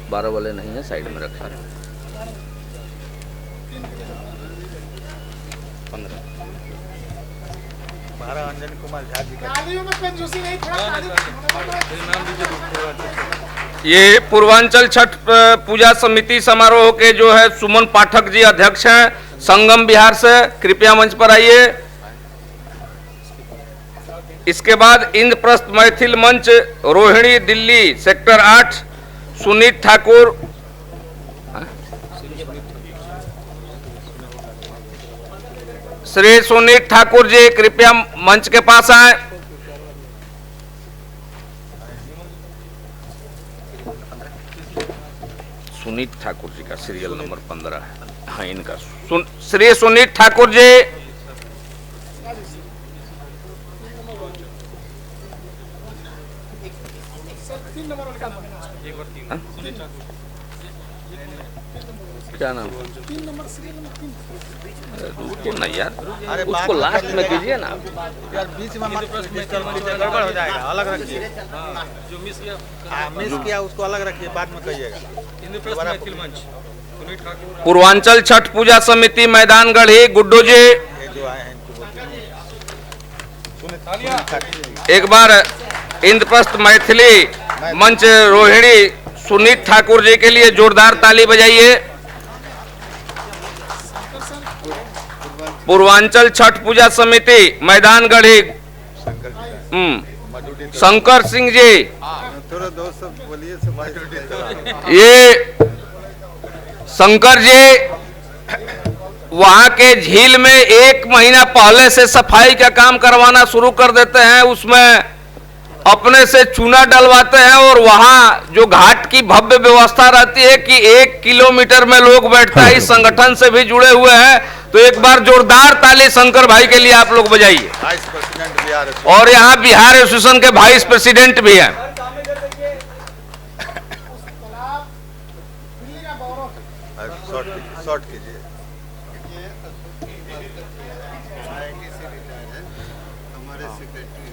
12 वाले नहीं है, साइड में रखा है। 15। 12 अंजनी कुमार झा जी का। ये पूर्वांचल छठ पूजा समिति समारोह के जो है सुमन पाठक जी अध्यक्ष हैं, संगम बिहार से। कृपया मंच पर आइए। इसके बाद इंद्रप्रस्थ मैथिल मंच, रोहिणी दिल्ली, सेक्टर 8, सुनीत ठाकुर। श्री सुनीत ठाकुर जी कृपया मंच के पास आए। सुनीत ठाकुर जी का सीरियल नंबर 15 है। हाँ, इनका श्री सुनीत ठाकुर जी। क्या नाम? रुको ना यार, अरे उसको लास्ट में कीजिए ना। यार बीच में मत, गड़बड़ हो जाएगा। अलग रखिए। जो मिस किया, हाँ, मिस किया उसको अलग रखिए, बाद में कहिएगा। इंद्रप्रस्थ मैथिल मंच, सुनीत ठाकुर। पूर्वांचल छठ पूजा समिति मैदानगढ़ी, गुड्डू जी। ये जो आए हैं इनको बोलते। एक बार इंद्रप्रस्थ मैथिली मंच, रोहिणी, सुनीत ठाकुर जी के लिए जोरदार ताली बजाइए। पूर्वांचल छठ पूजा समिति मैदानगढ़ी, शंकर सिंह जी। थोड़ा दोस्त बोलिए। ये शंकर जी वहां के झील में 1 महीना पहले से सफाई का काम करवाना शुरू कर देते हैं। उसमें अपने से चूना डलवाते हैं और वहां जो घाट की भव्य व्यवस्था रहती है कि 1 किलोमीटर में लोग बैठता है। इस संगठन से भी जुड़े हुए हैं, तो एक बार जोरदार ताली शंकर भाई के लिए आप लोग बजाइए। वाइस प्रेसिडेंट बिहार, और यहाँ बिहार एसोसिएशन के वाइस प्रेसिडेंट भी हैं। शॉर्ट कीजिए।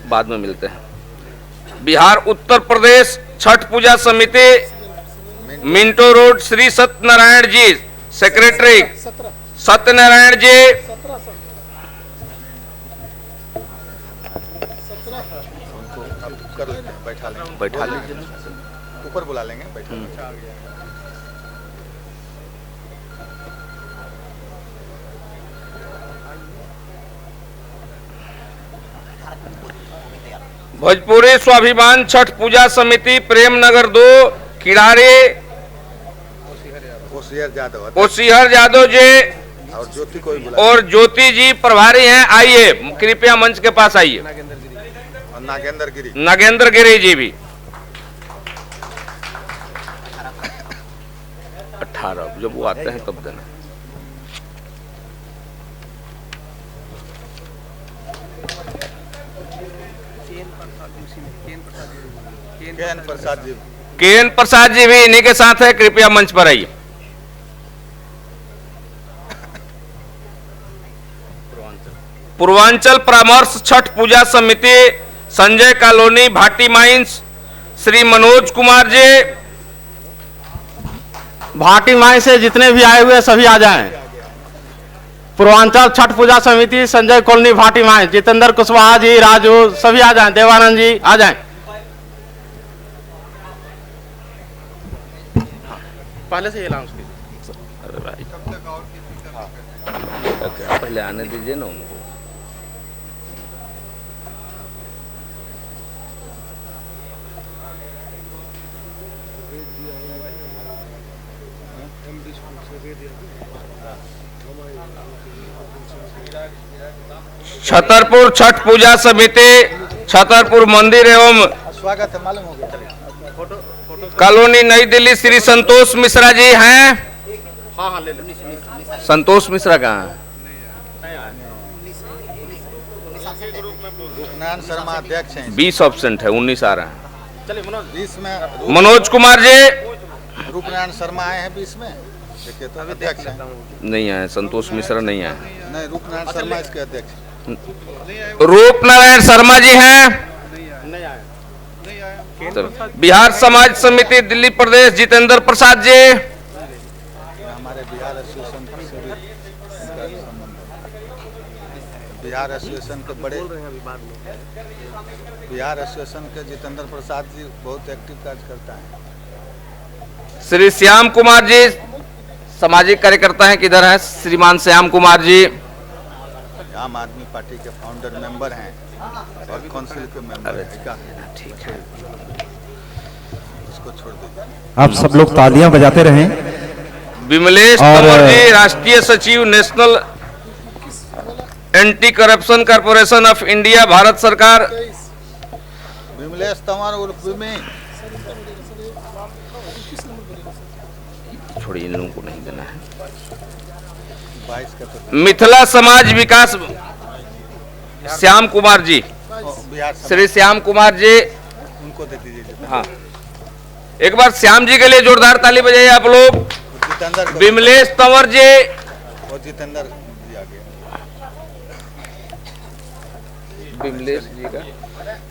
बाद में मिलते हैं। बिहार उत्तर प्रदेश छठ पूजा समिति, मिंटो रोड, श्री सत्यनारायण जी, सेक्रेटरी सत्यनारायण जी। कर लेते हैं, बैठा लीजिए। ऊपर बुला लेंगे, बैठा। भोजपुरी स्वाभिमान छठ पूजा समिति प्रेम नगर 2 किरारे ओसिहर यादव जी और ज्योति जी प्रभारी हैं। आइए कृपया मंच के पास आइए। नागेंद्र गिरी जी भी 18 जब वो आते हैं तब देना। केएन प्रसाद जी भी इन्हीं के साथ है, कृपया मंच पर आइए। पूर्वांचल परामर्श छठ पूजा समिति Sanjay colony Bhati mines Shri Manoj Kumar ji. Bhati mines से जितने भी आए हुए सभी आ जाएं। पूर्वांचल छठ पूजा समिति संजय कॉलोनी भाटी माइंस, जितेंद्र कुशवाहा जी, राजू सभी आ जाएं। देवानंद जी आ जाएं। पहले से अनाउंस कीजिए। अरे भाई पहले आने दीजिए ना उनको। छतरपुर छठ पूजा समिति छतरपुर मंदिर एवं स्वागत है, मालूम हो गया। कॉलोनी नई दिल्ली श्री संतोष मिश्रा जी हैं। हाँ ले लो। संतोष मिश्रा कहाँ है? रूपनारायण शर्मा अध्यक्ष हैं। 20 ऑब्सेंट है, 19 आ रहे हैं। चलिए मनोज 20 में मनोज कुमार जी रूपनारायण शर्मा आए हैं 20 में। देखिए तो अध्यक्ष हैं। नहीं आए, संतोष मिश्रा नहीं आए। नहीं, रूपनारायण शर्मा इसके अध्यक्ष। रूपनारायण शर्मा जी हैं। बिहार समाज समिति दिल्ली प्रदेश जितेंद्र प्रसाद जी। हमारे बिहार एसोसिएशन से भी बिहार एसोसिएशन के बड़े बिहार एसोसिएशन के जितेंद्र प्रसाद जी बहुत एक्टिव कार्य करता है। श्री श्याम कुमार जी सामाजिक कार्यकर्ता हैं, किधर हैं श्रीमान श्याम कुमार जी? आम आदमी पार्टी के फाउंडर मेंबर हैं और काउंसिल के मेंबर हैं। ठीक है, इसको छोड़ दीजिए। आप सब लोग तालियां बजाते रहें। विमलेश तंवर जी राष्ट्रीय सचिव national anti corruption corporation of India Bharat सरकार। विमलेश तंवर उर्फ विमी। छोड़िए, इन लोगों को नहीं देना है। 22 का तो मिथिला समाज विकास श्याम कुमार जी, श्री श्याम कुमार जी उनको दे दीजिए। हाँ, एक बार श्याम जी के लिए जोरदार ताली बजाइए आप लोग। विमलेश तंवर जी और जितेंद्र जी आ गए। विमलेश जी का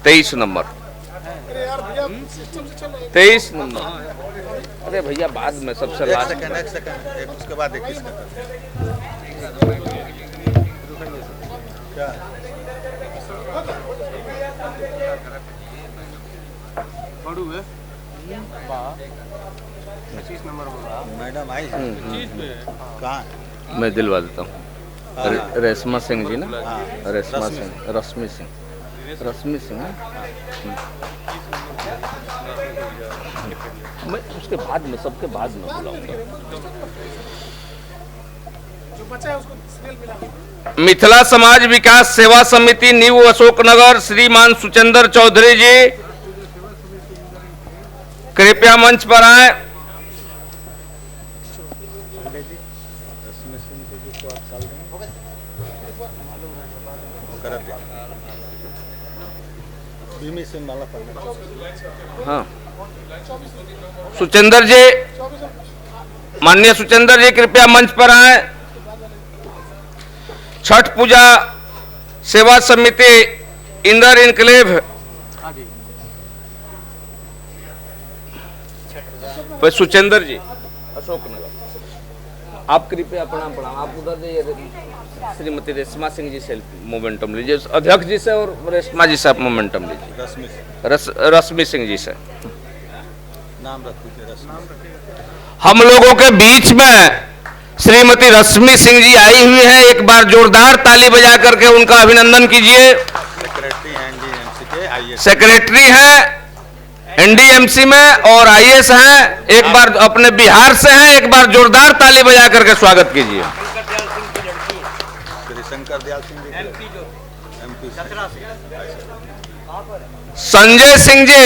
23 नंबर 23 नंबर। अरे भैया बाद में सबसे लास्ट। एक सेकंड एक उसके बाद 21 का क्या मैडम आई कहाँ? मैं दिलवा देता हूँ। रेशमा सिंह जी ना? रेशमा सिंह, रश्मि सिंह मैं उसके बाद में सबके बाद में बुलाऊंगा। मिथिला समाज विकास सेवा समिति न्यू अशोकनगर श्रीमान सुचंदर चौधरी जी कृपया मंच पर आए। हाँ, सुचंदर जी, माननीय सुचंदर जी कृपया मंच पर आए। छठ पूजा सेवा समिति इंदर इनक्लेव सुचंदर जी अशोकनगर, आप कृपया प्रणाम। आप उधर श्रीमती रेशमा सिंह जी से मोमेंटम लीजिए, अध्यक्ष जी से और रेशमा जी से आप मोमेंटम लीजिए। रश्मि सिंह जी से नाम रख दीजिए। हम लोगों के बीच में श्रीमती रश्मि सिंह जी आई हुई हैं, एक बार जोरदार ताली बजा करके उनका अभिनंदन कीजिए। सेक्रेटरी हैं एनडीएमसी के, आइए सेक्रेटरी हैं एनडीएमसी में और आईएएस हैं, एक बार अपने बिहार से हैं, एक बार जोरदार ताली बजा करके स्वागत कीजिए। संजय सिंह जी,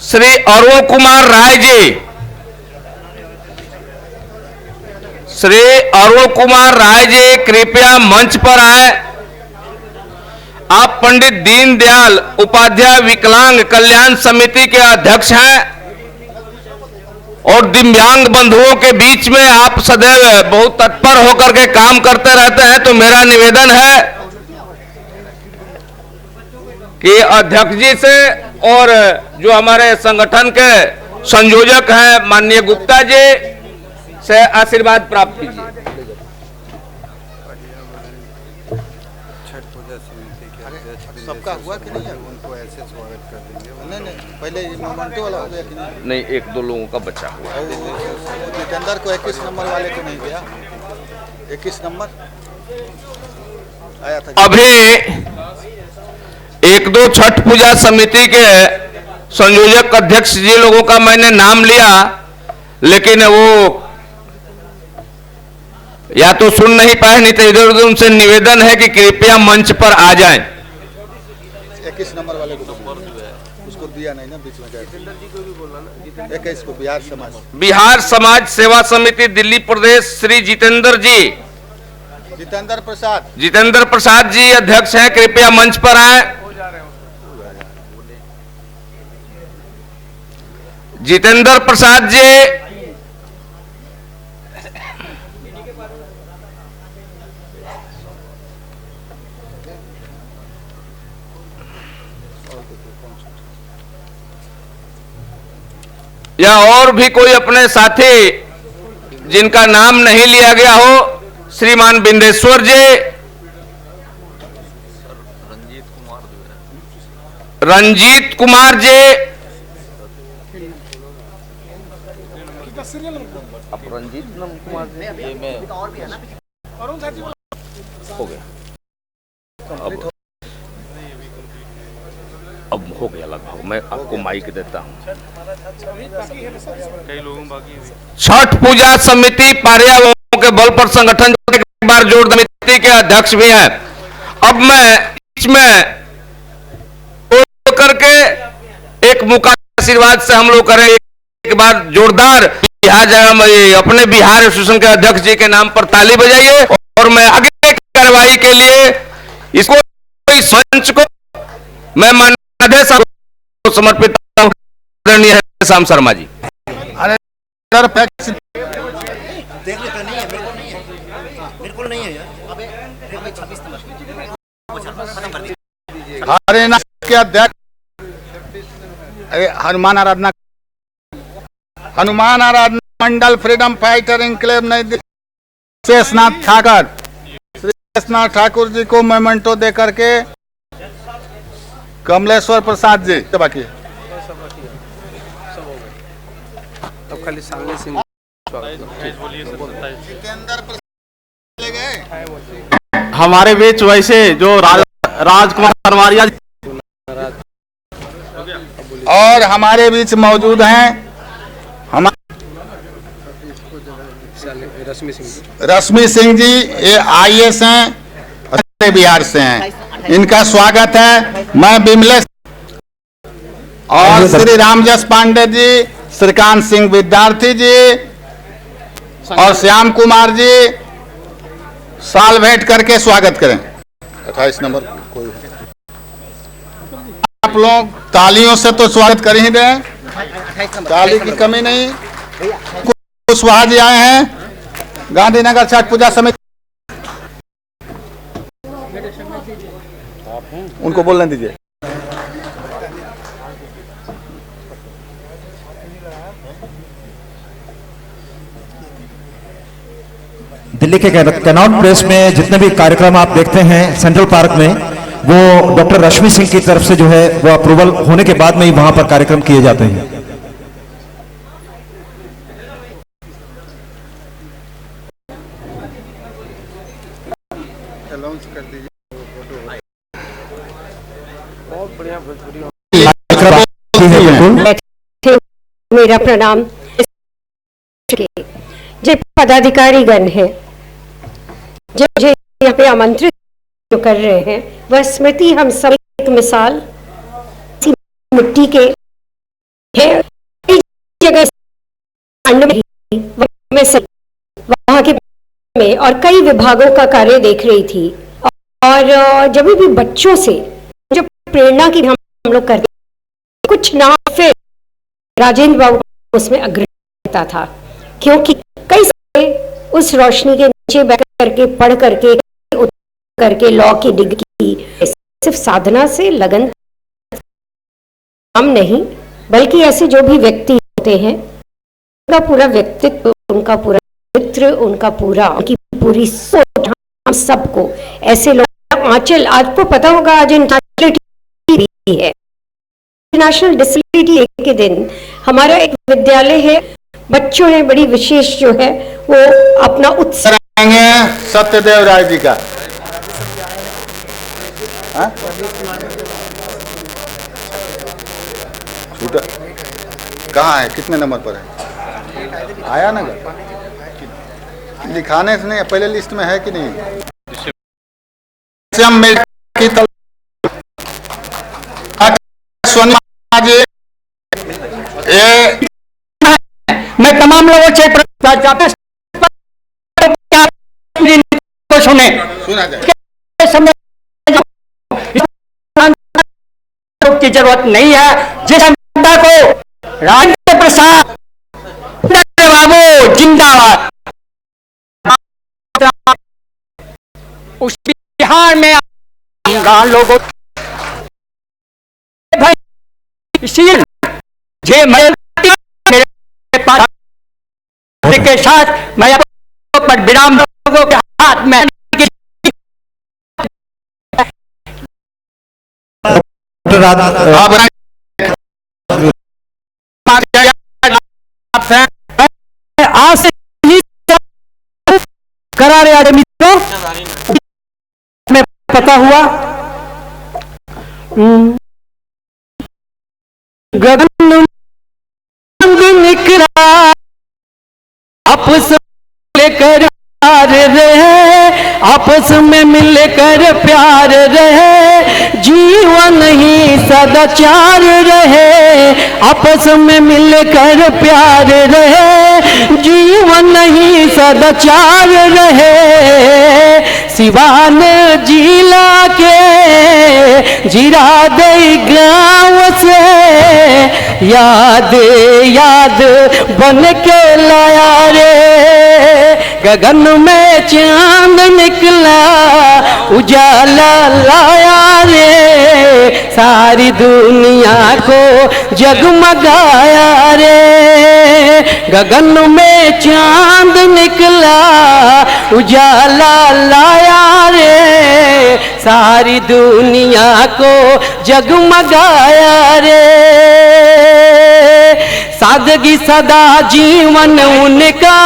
श्री अरुण कुमार राय जी, श्री अरुण कुमार राय जी कृपया मंच पर आए। आप पंडित दीनदयाल उपाध्याय विकलांग कल्याण समिति के अध्यक्ष हैं और दिव्यांग बंधुओं के बीच में आप सदैव बहुत तत्पर होकर के काम करते रहते हैं, तो मेरा निवेदन है कि अध्यक्ष जी से और जो हमारे संगठन के संयोजक हैं माननीय गुप्ता जी से आशीर्वाद प्राप्त कीजिए। सबका हुआ कि नहीं? उनको ऐसे स्वागत कर देंगे। नहीं, पहले मोमेंटो वाला हो गया कि नहीं? नहीं, एक दो लोगों का बचा हुआ। जितेंद्र को 21 नंबर वाले को नहीं गया। 21 नंबर आया था। अभी एक दो छठ पूजा समिति के संयोजक अध्यक्ष जी लोगों का मैंने नाम लिया, लेकिन वो या तो सुन नहीं पाए, नहीं तो इधर उधर उनसे निवेदन है कि कृपया मंच पर आ जाएं। 21 नंबर वाले को उसको दिया नहीं ना, बीच में गया। 21 को बिहार समाज सेवा समिति दिल्ली प्रदेश श्री जितेंद्र जी, जितेंद्र प्रसाद जी अध्यक्ष हैं, कृपया मंच पर आए। जितेंद्र प्रसाद जी, या और भी कोई अपने साथी जिनका नाम नहीं लिया गया हो, श्रीमान बिंदेश्वर जी, रंजीत कुमार जी, रंजीत कुमार जी, हो गया, अब हो गया लगभग। मैं आपको माइक देता हूं। छठ पूजा समिति पारिया के बल पर संगठन एक बार जोड़ समिति के अध्यक्ष भी हैं। अब मैं बीच में करके एक मुका आशीर्वाद से हम लोग करें एक बार जोरदार अपने बिहार एसोसिएशन के अध्यक्ष जी के नाम पर ताली बजाइए, और मैं आगे की कार्रवाई के लिए इसको इस मंच को मैं माननीय समर्पित करता हूं। श्याम शर्मा जी। हरियाणा के अध्यक्ष हनुमान आराधना मंडल फ्रीडम फाइटर इंक्लेव नई दिल्ली, शेषनाथ ठाकर, श्री शेषनाथ ठाकुर जी को मोमेंटो दे करके कमलेश्वर प्रसाद जी बाकी अब खाली सामने से हमारे बीच वैसे जो राजकुमार सरमारिया और हमारे बीच मौजूद हैं रश्मि सिंह जी, ये आईएएस हैं, बिहार से हैं, इनका स्वागत है। मैं बिमलेश और श्री रामजस पांडे जी, श्रीकांत सिंह विद्यार्थी जी और श्याम कुमार जी साल भेंट करके स्वागत करें। 28 नंबर कोई आप लोग तालियों से तो स्वागत कर ही रहे, ताली की कमी नहीं। कुशवाहा जी आए हैं गांधीनगर छठ पूजा समिति, उनको बोलने दीजिए। दिल्ली के कैनॉट प्लेस में जितने भी कार्यक्रम आप देखते हैं सेंट्रल पार्क में, वो डॉक्टर रश्मि सिंह की तरफ से जो है वो अप्रूवल होने के बाद में ही वहां पर कार्यक्रम किए जाते हैं। मेरा प्रणाम। जो पदाधिकारी गण है जो मुझे यहाँ पे आमंत्रित कर रहे हैं, वह स्मृति हम सब एक मिसाल मिट्टी के है। कई जगह वहाँ के में और कई विभागों का कार्य देख रही थी, और जब भी बच्चों से जो प्रेरणा की हम लोग करते कुछ ना, फिर राजेंद्र बाबू उसमें अग्रता था, क्योंकि कई सारे उस रोशनी के नीचे बैठ करके पढ़ करके लॉ की डिग्री सिर्फ साधना से लगन काम नहीं, बल्कि ऐसे जो भी व्यक्ति होते हैं उनका पूरा व्यक्तित्व, उनका पूरा चरित्र, उनकी पूरी सोच, हम सबको ऐसे लोग आंचल, आपको पता होगा आज इंटरनेशनल है, इंटरनेशनल डिसेबिलिटी डे के दिन हमारा एक विद्यालय है, बच्चों ने बड़ी विशेष जो है वो अपना उत्साह सत्यदेव राय जी का छूटा कहाँ है, कितने नंबर पर है? आया ना लिखाने से नहीं, पहले लिस्ट में है कि नहीं? मैं तमाम लोगों से सुने की जरूरत नहीं है। जिस जनता को राजेंद्र प्रसाद बाबू जिंदाबाद, उस बिहार में लोगों इसीलिए के साथ मैं पर विराम लोगों के हाथ में आज से करा रहे आदमी तो में पता हुआ गगन निकला आपस लेकर प्यार रहे, आपस में मिलकर प्यार रहे, जीवन ही सदाचार रहे, आपस में मिलकर प्यार रहे, जीवन ही सदाचार रहे। सिवान जिला के जीरादेई गाँव से याद बन के लाया रे, गगन में चांद निकला उजाला लाया रे, सारी दुनिया को जगमगाया रे, गगन में चांद निकला उजाला लाया रे, सारी दुनिया को जगमगाया रे। सादगी सदा जीवन उनका,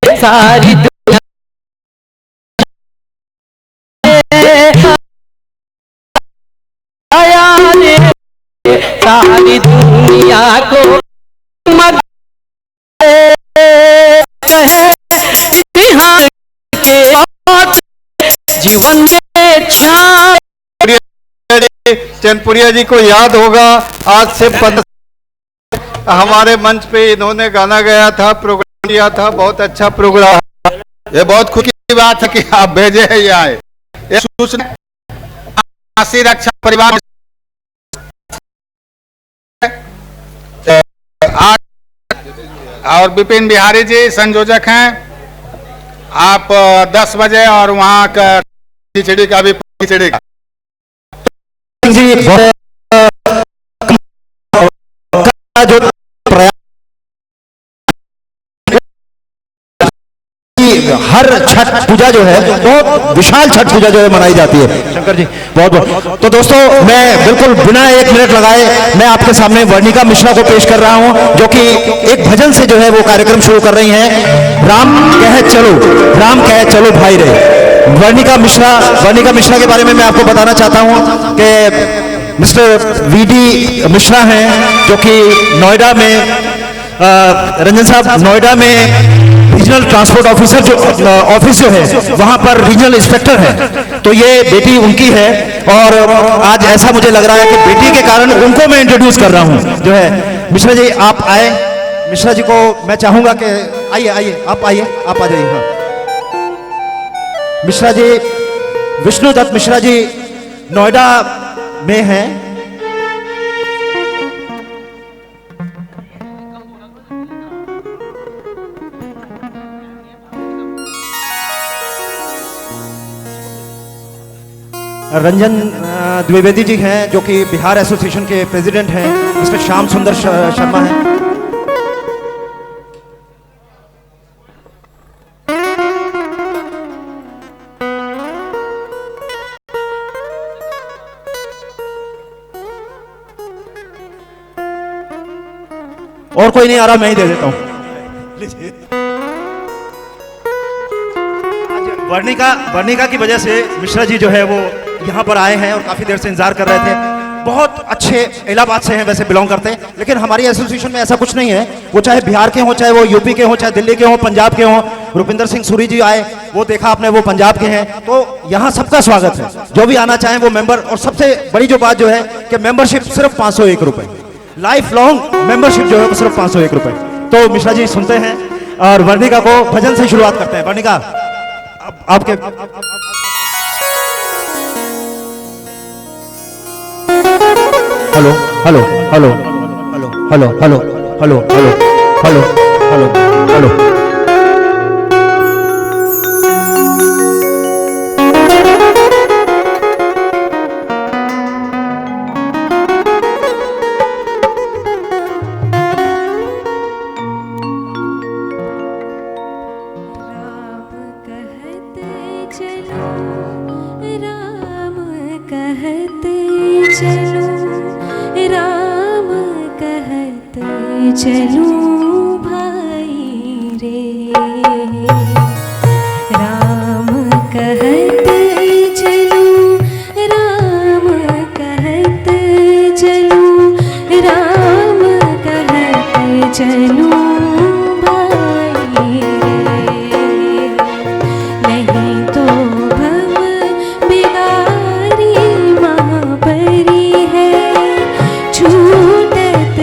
सारी दुनिया सारी दुनिया को जीवन में चंदपुरिया जी को याद होगा, आज से 15 हमारे मंच पे इन्होंने गाना गाया था, प्रोग्राम किया था, बहुत अच्छा प्रोग्राम। ये बहुत खुशी की बात है कि आप भेजे हैं ये आए। ये सूचना रक्षा परिवार और विपिन बिहारी जी संयोजक हैं। आप 10 बजे और वहाँ का खिचड़ी का भी खिचड़ी का हर छठ पूजा जो है बहुत विशाल छठ पूजा जो है मनाई जाती है। शंकर जी बहुत बहुत। तो दोस्तों मैं बिल्कुल बिना 1 मिनट लगाए मैं आपके सामने वर्णिका मिश्रा को पेश कर रहा हूं, जो कि एक भजन से जो है वो कार्यक्रम शुरू कर रही हैं। राम कहे चलो भाई रे। वर्णिका मिश्रा के बारे में मैं आपको बताना चाहता हूं कि मिस्टर वीडी मिश्रा हैं, जो कि नोएडा में रंजन साहब नोएडा में रीजनल ट्रांसपोर्ट ऑफिसर जो ऑफिस जो है वहां पर रीजनल इंस्पेक्टर है। तो ये बेटी उनकी है और आज ऐसा मुझे लग रहा है कि बेटी के कारण उनको मैं इंट्रोड्यूस कर रहा हूं जो है। मिश्रा जी आप आए। मिश्रा जी को मैं चाहूंगा कि आइए आप आ जाइए। हाँ मिश्रा जी, विष्णु दत्त मिश्रा जी नोएडा में हैं। रंजन द्विवेदी जी हैं, जो कि बिहार एसोसिएशन के प्रेसिडेंट हैं। मिस्टर श्याम सुंदर शर्मा हैं। और कोई नहीं आ रहा, मैं ही दे देता हूं। वर्णिका की वजह से मिश्रा जी जो है वो यहाँ पर आए हैं और काफी देर से इंतजार कर रहे थे। बहुत अच्छे इलाहाबाद से हैं, वैसे बिलोंग करते हैं, लेकिन हमारी एसोसिएशन में ऐसा कुछ नहीं है। वो चाहे बिहार के हों, चाहे वो यूपी के हों, चाहे दिल्ली के हों, पंजाब के हों। रुपिंदर सिंह सूरी जी आए, वो देखा आपने, वो पंजाब के हैं। तो यहाँ सबका स्वागत है, जो भी आना चाहें वो मेंबर। और सबसे बड़ी जो बात जो है कि मेंबरशिप सिर्फ 501 रुपए, लाइफ लॉन्ग मेंबरशिप जो है वो सिर्फ 501 रुपए। तो मिश्रा जी सुनते हैं और वर्णिका को भजन से शुरुआत करते हैं। वर्णिका आपके hello hello hello hello hello hello hello hello hello hello hello. चलूं भाई रे, राम कहते चलूं, राम कहते चलूं, राम कहते चलूं भाई रे। नहीं तो भव बिगारी महापरी है, छूटत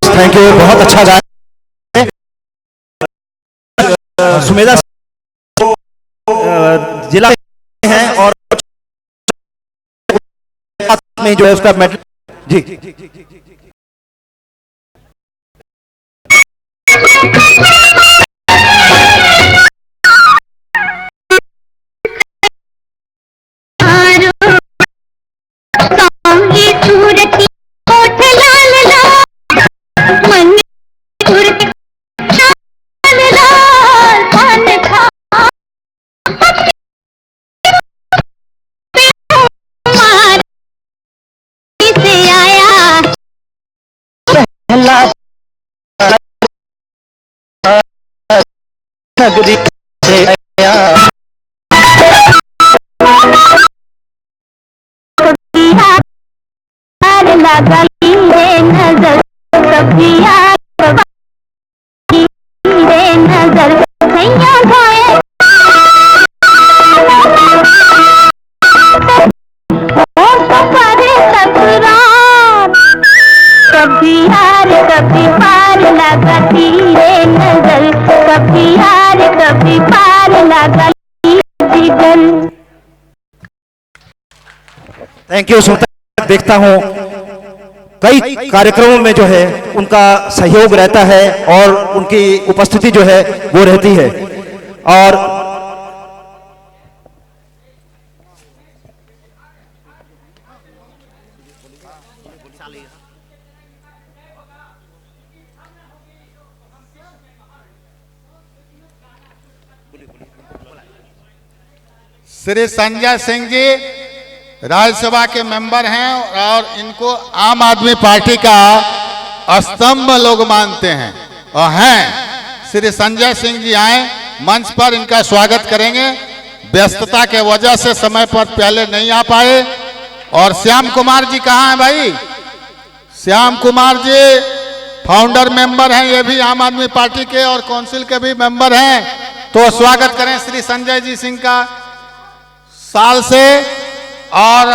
थैंक यू, बहुत अच्छा गाया। सुमेधा जिला हैं और में जो है उसका मेडल जी नगरी से आया। लगाई है नजर कभी नजर सैया धोए कभी यार कभी पार लगाती है नजर कभी यार कभी पार लगाती जिगर। Thank you. देखता हूँ कई कार्यक्रमों में जो है उनका सहयोग रहता है और उनकी उपस्थिति जो है वो रहती है। और श्री संजय सिंह जी राज्यसभा के मेंबर हैं और इनको आम आदमी पार्टी का स्तंभ लोग मानते हैं और हैं। श्री संजय सिंह जी आए मंच पर, इनका स्वागत करेंगे। व्यस्तता के वजह से समय पर पहले नहीं आ पाए। और श्याम कुमार जी कहाँ हैं भाई? श्याम कुमार जी फाउंडर मेंबर हैं, ये भी आम आदमी पार्टी के और काउंसिल के भी मेंबर हैं। तो स्वागत करें श्री संजय जी सिंह का साल से। और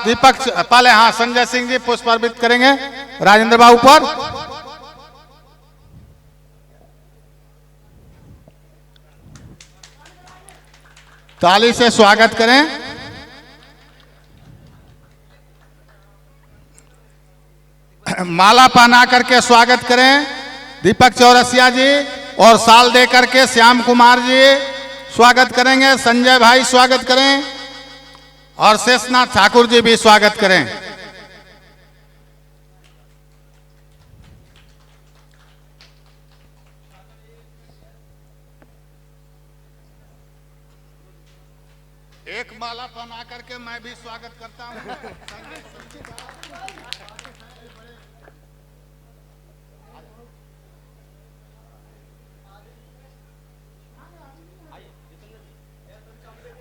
दीपक पहले, हाँ, संजय सिंह जी पुष्प अर्पित करेंगे राजेंद्र बाबू पर। ताली से स्वागत करें। माला पहना करके स्वागत करें दीपक चौरसिया जी, और साल दे करके श्याम कुमार जी स्वागत करेंगे। संजय भाई स्वागत करें और शेषनाथ ठाकुर जी भी स्वागत करें। एक माला पहना करके मैं भी स्वागत करता हूं।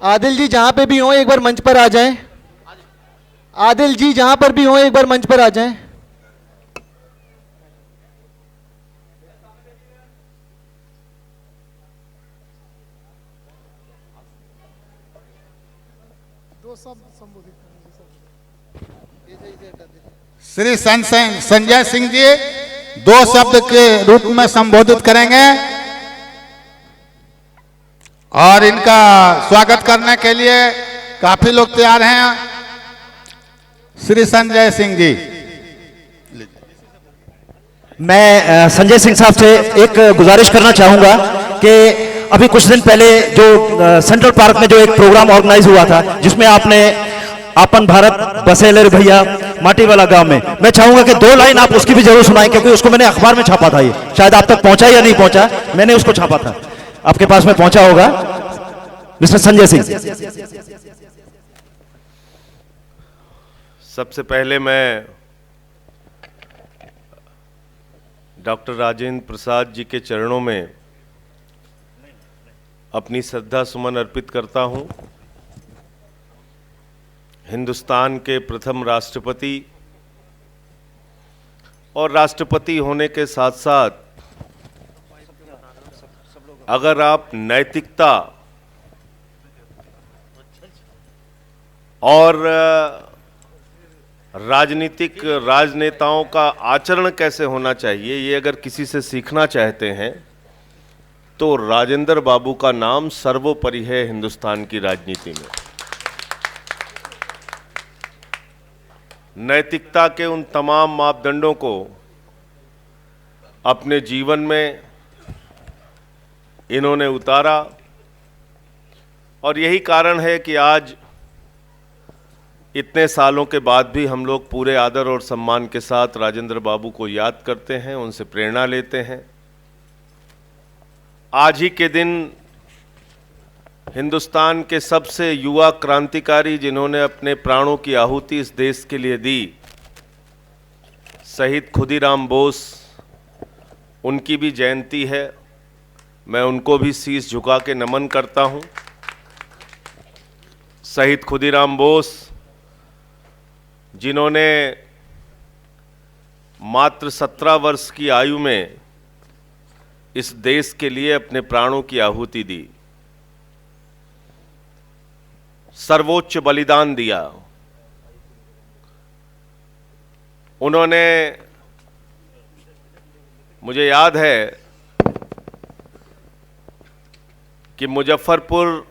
आदिल जी जहां पे भी हो एक बार मंच पर आ जाएं। आदिल जी जहां पर भी हो एक बार मंच पर आ जाएं। श्री संजय सिंह जी 2 शब्द के रूप में संबोधित करेंगे और इनका स्वागत करने के लिए काफी लोग तैयार हैं। श्री संजय सिंह जी। मैं संजय सिंह साहब से एक गुजारिश करना चाहूंगा कि अभी कुछ दिन पहले जो सेंट्रल पार्क में जो एक प्रोग्राम ऑर्गेनाइज हुआ था जिसमें आपने आपन भारत बसेलर भैया माटी वाला गांव में, मैं चाहूंगा कि 2 लाइन आप उसकी भी जरूर सुनाएं, क्योंकि उसको मैंने अखबार में छापा था। ये शायद आप तक पहुंचा या नहीं पहुंचा, मैंने उसको छापा था, आपके पास में पहुंचा होगा। मिस्टर संजय सिंह। सबसे पहले मैं डॉक्टर राजेंद्र प्रसाद जी के चरणों में अपनी श्रद्धा सुमन अर्पित करता हूं। हिंदुस्तान के प्रथम राष्ट्रपति और राष्ट्रपति होने के साथ साथ अगर आप नैतिकता और राजनीतिक राजनेताओं का आचरण कैसे होना चाहिए, ये अगर किसी से सीखना चाहते हैं तो राजेंद्र बाबू का नाम सर्वोपरि है हिंदुस्तान की राजनीति में। नैतिकता के उन तमाम मापदंडों को अपने जीवन में इन्होंने उतारा और यही कारण है कि आज इतने सालों के बाद भी हम लोग पूरे आदर और सम्मान के साथ राजेंद्र बाबू को याद करते हैं, उनसे प्रेरणा लेते हैं। आज ही के दिन हिंदुस्तान के सबसे युवा क्रांतिकारी जिन्होंने अपने प्राणों की आहुति इस देश के लिए दी, शहीद खुदीराम बोस, उनकी भी जयंती है। मैं उनको भी शीश झुका के नमन करता हूं। शहीद खुदीराम बोस, जिन्होंने मात्र 17 वर्ष की आयु में इस देश के लिए अपने प्राणों की आहुति दी, सर्वोच्च बलिदान दिया। उन्होंने, मुझे याद है कि मुजफ्फरपुर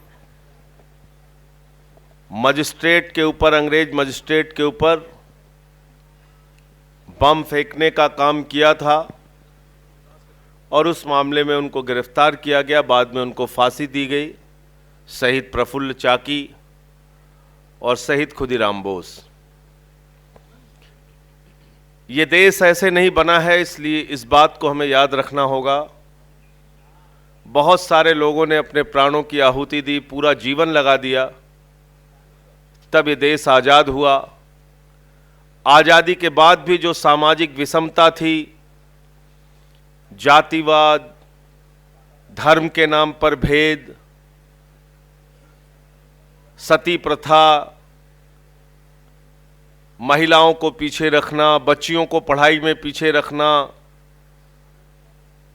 मजिस्ट्रेट के ऊपर, अंग्रेज मजिस्ट्रेट के ऊपर बम फेंकने का काम किया था और उस मामले में उनको गिरफ्तार किया गया। बाद में उनको फांसी दी गई। शहीद प्रफुल्ल चाकी और शहीद खुदीराम बोस। ये देश ऐसे नहीं बना है, इसलिए इस बात को हमें याद रखना होगा। बहुत सारे लोगों ने अपने प्राणों की आहुति दी, पूरा जीवन लगा दिया, तब ये देश आज़ाद हुआ। आज़ादी के बाद भी जो सामाजिक विषमता थी, जातिवाद, धर्म के नाम पर भेद, सती प्रथा, महिलाओं को पीछे रखना, बच्चियों को पढ़ाई में पीछे रखना,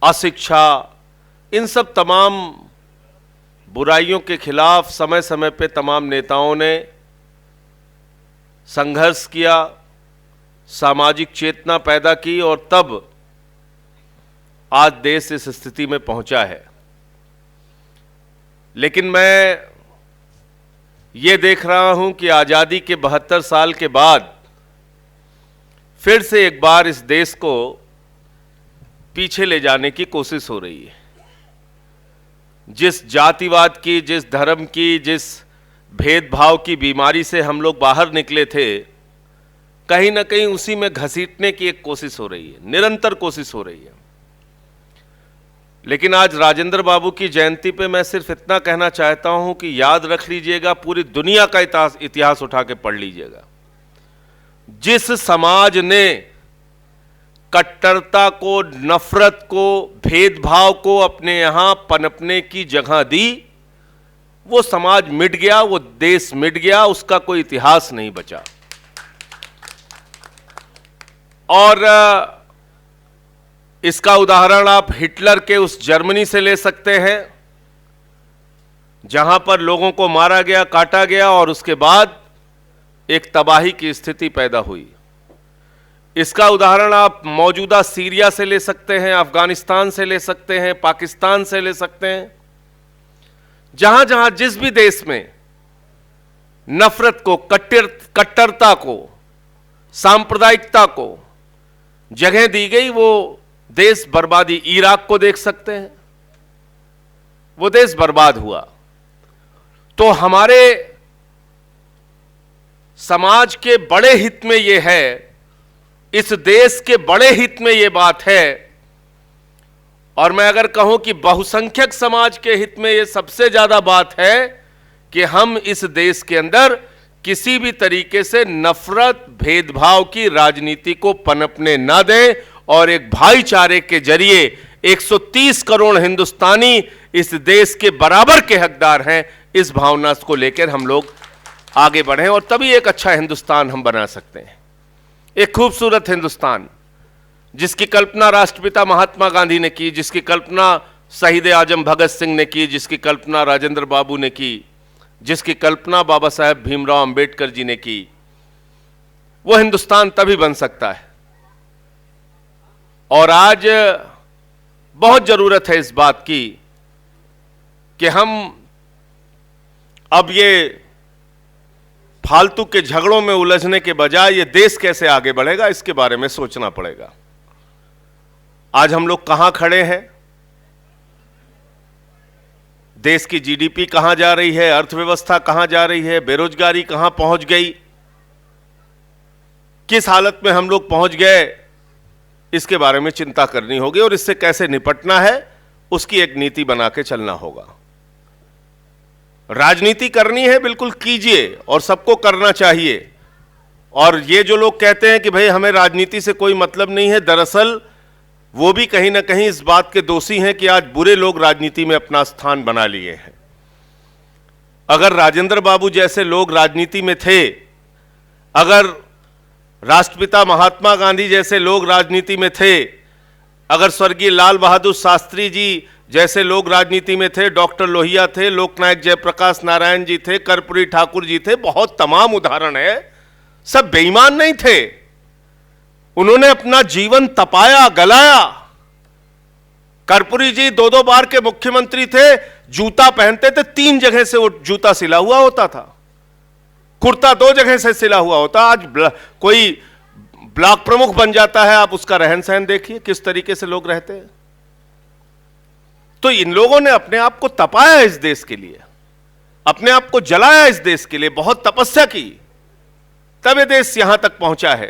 अशिक्षा, इन सब तमाम बुराइयों के खिलाफ समय समय पे तमाम नेताओं ने संघर्ष किया, सामाजिक चेतना पैदा की और तब आज देश इस स्थिति में पहुंचा है। लेकिन मैं ये देख रहा हूं कि आज़ादी के 72 साल के बाद फिर से एक बार इस देश को पीछे ले जाने की कोशिश हो रही है। जिस जातिवाद की, जिस धर्म की, जिस भेदभाव की बीमारी से हम लोग बाहर निकले थे, कहीं ना कहीं उसी में घसीटने की एक कोशिश हो रही है, निरंतर कोशिश हो रही है। लेकिन आज राजेंद्र बाबू की जयंती पे मैं सिर्फ इतना कहना चाहता हूं कि याद रख लीजिएगा, पूरी दुनिया का इतिहास उठा के पढ़ लीजिएगा। जिस समाज ने कट्टरता को, नफरत को, भेदभाव को अपने यहां पनपने की जगह दी, वो समाज मिट गया, वो देश मिट गया, उसका कोई इतिहास नहीं बचा। और इसका उदाहरण आप हिटलर के उस जर्मनी से ले सकते हैं जहां पर लोगों को मारा गया, काटा गया और उसके बाद एक तबाही की स्थिति पैदा हुई। इसका उदाहरण आप मौजूदा सीरिया से ले सकते हैं, अफगानिस्तान से ले सकते हैं, पाकिस्तान से ले सकते हैं। जहां जहां जिस भी देश में नफरत को, कट्टरता को, सांप्रदायिकता को जगह दी गई, वो देश बर्बादी, इराक को देख सकते हैं, वो देश बर्बाद हुआ। तो हमारे समाज के बड़े हित में ये है, इस देश के बड़े हित में ये बात है, और मैं अगर कहूं कि बहुसंख्यक समाज के हित में ये सबसे ज्यादा बात है कि हम इस देश के अंदर किसी भी तरीके से नफरत, भेदभाव की राजनीति को पनपने ना दें और एक भाईचारे के जरिए 130 करोड़ हिंदुस्तानी इस देश के बराबर के हकदार हैं, इस भावना को लेकर हम लोग आगे बढ़ें और तभी एक अच्छा हिंदुस्तान हम बना सकते हैं। एक खूबसूरत हिंदुस्तान जिसकी कल्पना राष्ट्रपिता महात्मा गांधी ने की, जिसकी कल्पना शहीद आजम भगत सिंह ने की, जिसकी कल्पना राजेंद्र बाबू ने की, जिसकी कल्पना बाबा साहेब भीमराव अंबेडकर जी ने की, वो हिंदुस्तान तभी बन सकता है। और आज बहुत जरूरत है इस बात की कि हम अब ये फालतू के झगड़ों में उलझने के बजाय ये देश कैसे आगे बढ़ेगा इसके बारे में सोचना पड़ेगा। आज हम लोग कहां खड़े हैं, देश की जीडीपी कहां जा रही है, अर्थव्यवस्था कहां जा रही है, बेरोजगारी कहां पहुंच गई, किस हालत में हम लोग पहुंच गए, इसके बारे में चिंता करनी होगी और इससे कैसे निपटना है उसकी एक नीति बना के चलना होगा। राजनीति करनी है, बिल्कुल कीजिए और सबको करना चाहिए। और ये जो लोग कहते हैं कि भाई हमें राजनीति से कोई मतलब नहीं है, दरअसल वो भी कहीं ना कहीं इस बात के दोषी हैं कि आज बुरे लोग राजनीति में अपना स्थान बना लिए हैं। अगर राजेंद्र बाबू जैसे लोग राजनीति में थे, अगर राष्ट्रपिता महात्मा गांधी जैसे लोग राजनीति में थे, अगर स्वर्गीय लाल बहादुर शास्त्री जी जैसे लोग राजनीति में थे, डॉक्टर लोहिया थे, लोकनायक जयप्रकाश नारायण जी थे, कर्पूरी ठाकुर जी थे, बहुत तमाम उदाहरण है, सब बेईमान नहीं थे। उन्होंने अपना जीवन तपाया, गलाया। कर्पूरी जी 2-2 बार के मुख्यमंत्री थे, जूता पहनते थे 3 जगह से वो जूता सिला हुआ होता था, कुर्ता 2 जगह से सिला हुआ होता। आज कोई ब्लॉक प्रमुख बन जाता है, आप उसका रहन सहन देखिए किस तरीके से लोग रहते हैं। तो इन लोगों ने अपने आप को तपाया इस देश के लिए, अपने आप को जलाया इस देश के लिए, बहुत तपस्या की, तब ये देश यहां तक पहुंचा है।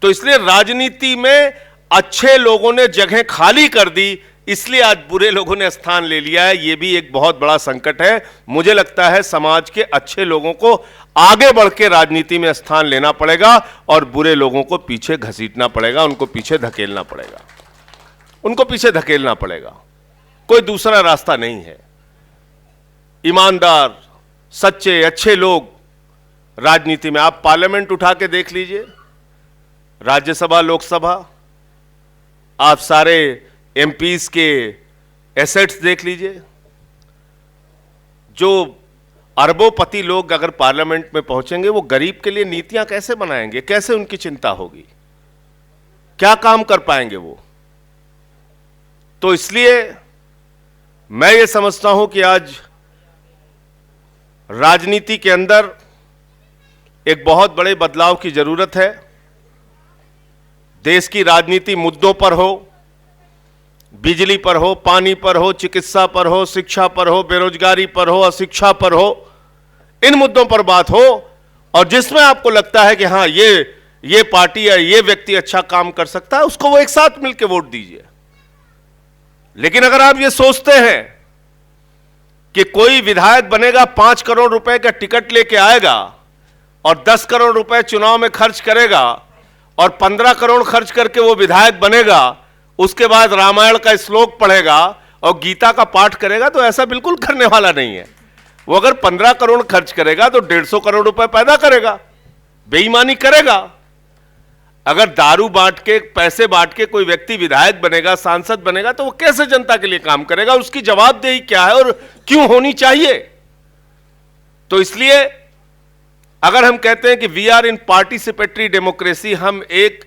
तो इसलिए राजनीति में अच्छे लोगों ने जगह खाली कर दी, इसलिए आज बुरे लोगों ने स्थान ले लिया है। यह भी एक बहुत बड़ा संकट है। मुझे लगता है समाज के अच्छे लोगों को आगे बढ़ के राजनीति में स्थान लेना पड़ेगा और बुरे लोगों को पीछे घसीटना पड़ेगा, उनको पीछे धकेलना पड़ेगा, उनको पीछे धकेलना पड़ेगा। कोई दूसरा रास्ता नहीं है। ईमानदार, सच्चे, अच्छे लोग राजनीति में, आप पार्लियामेंट उठा के देख लीजिए, राज्यसभा, लोकसभा, आप सारे एमपीज के एसेट्स देख लीजिए। जो अरबोपति लोग अगर पार्लियामेंट में पहुंचेंगे, वो गरीब के लिए नीतियां कैसे बनाएंगे, कैसे उनकी चिंता होगी, क्या काम कर पाएंगे वो। तो इसलिए मैं ये समझता हूं कि आज राजनीति के अंदर एक बहुत बड़े बदलाव की जरूरत है। देश की राजनीति मुद्दों पर हो, बिजली पर हो, पानी पर हो, चिकित्सा पर हो, शिक्षा पर हो, बेरोजगारी पर हो, अशिक्षा पर हो, इन मुद्दों पर बात हो। और जिसमें आपको लगता है कि हाँ ये पार्टी या ये व्यक्ति अच्छा काम कर सकता है, उसको वो एक साथ मिलकर वोट दीजिए। लेकिन अगर आप ये सोचते हैं कि कोई विधायक बनेगा, 5 करोड़ रुपए का टिकट लेके आएगा और 10 करोड़ रुपए चुनाव में खर्च करेगा और 15 करोड़ खर्च करके वो विधायक बनेगा, उसके बाद रामायण का श्लोक पढ़ेगा और गीता का पाठ करेगा, तो ऐसा बिल्कुल करने वाला नहीं है। वो अगर 15 करोड़ खर्च करेगा तो 150 करोड़ रुपए पैदा करेगा, बेईमानी करेगा। अगर दारू बांट के, पैसे बांट के कोई व्यक्ति विधायक बनेगा, सांसद बनेगा, तो वो कैसे जनता के लिए काम करेगा, उसकी जवाबदेही क्या है और क्यों होनी चाहिए। तो इसलिए अगर हम कहते हैं कि we are in participatory democracy, हम एक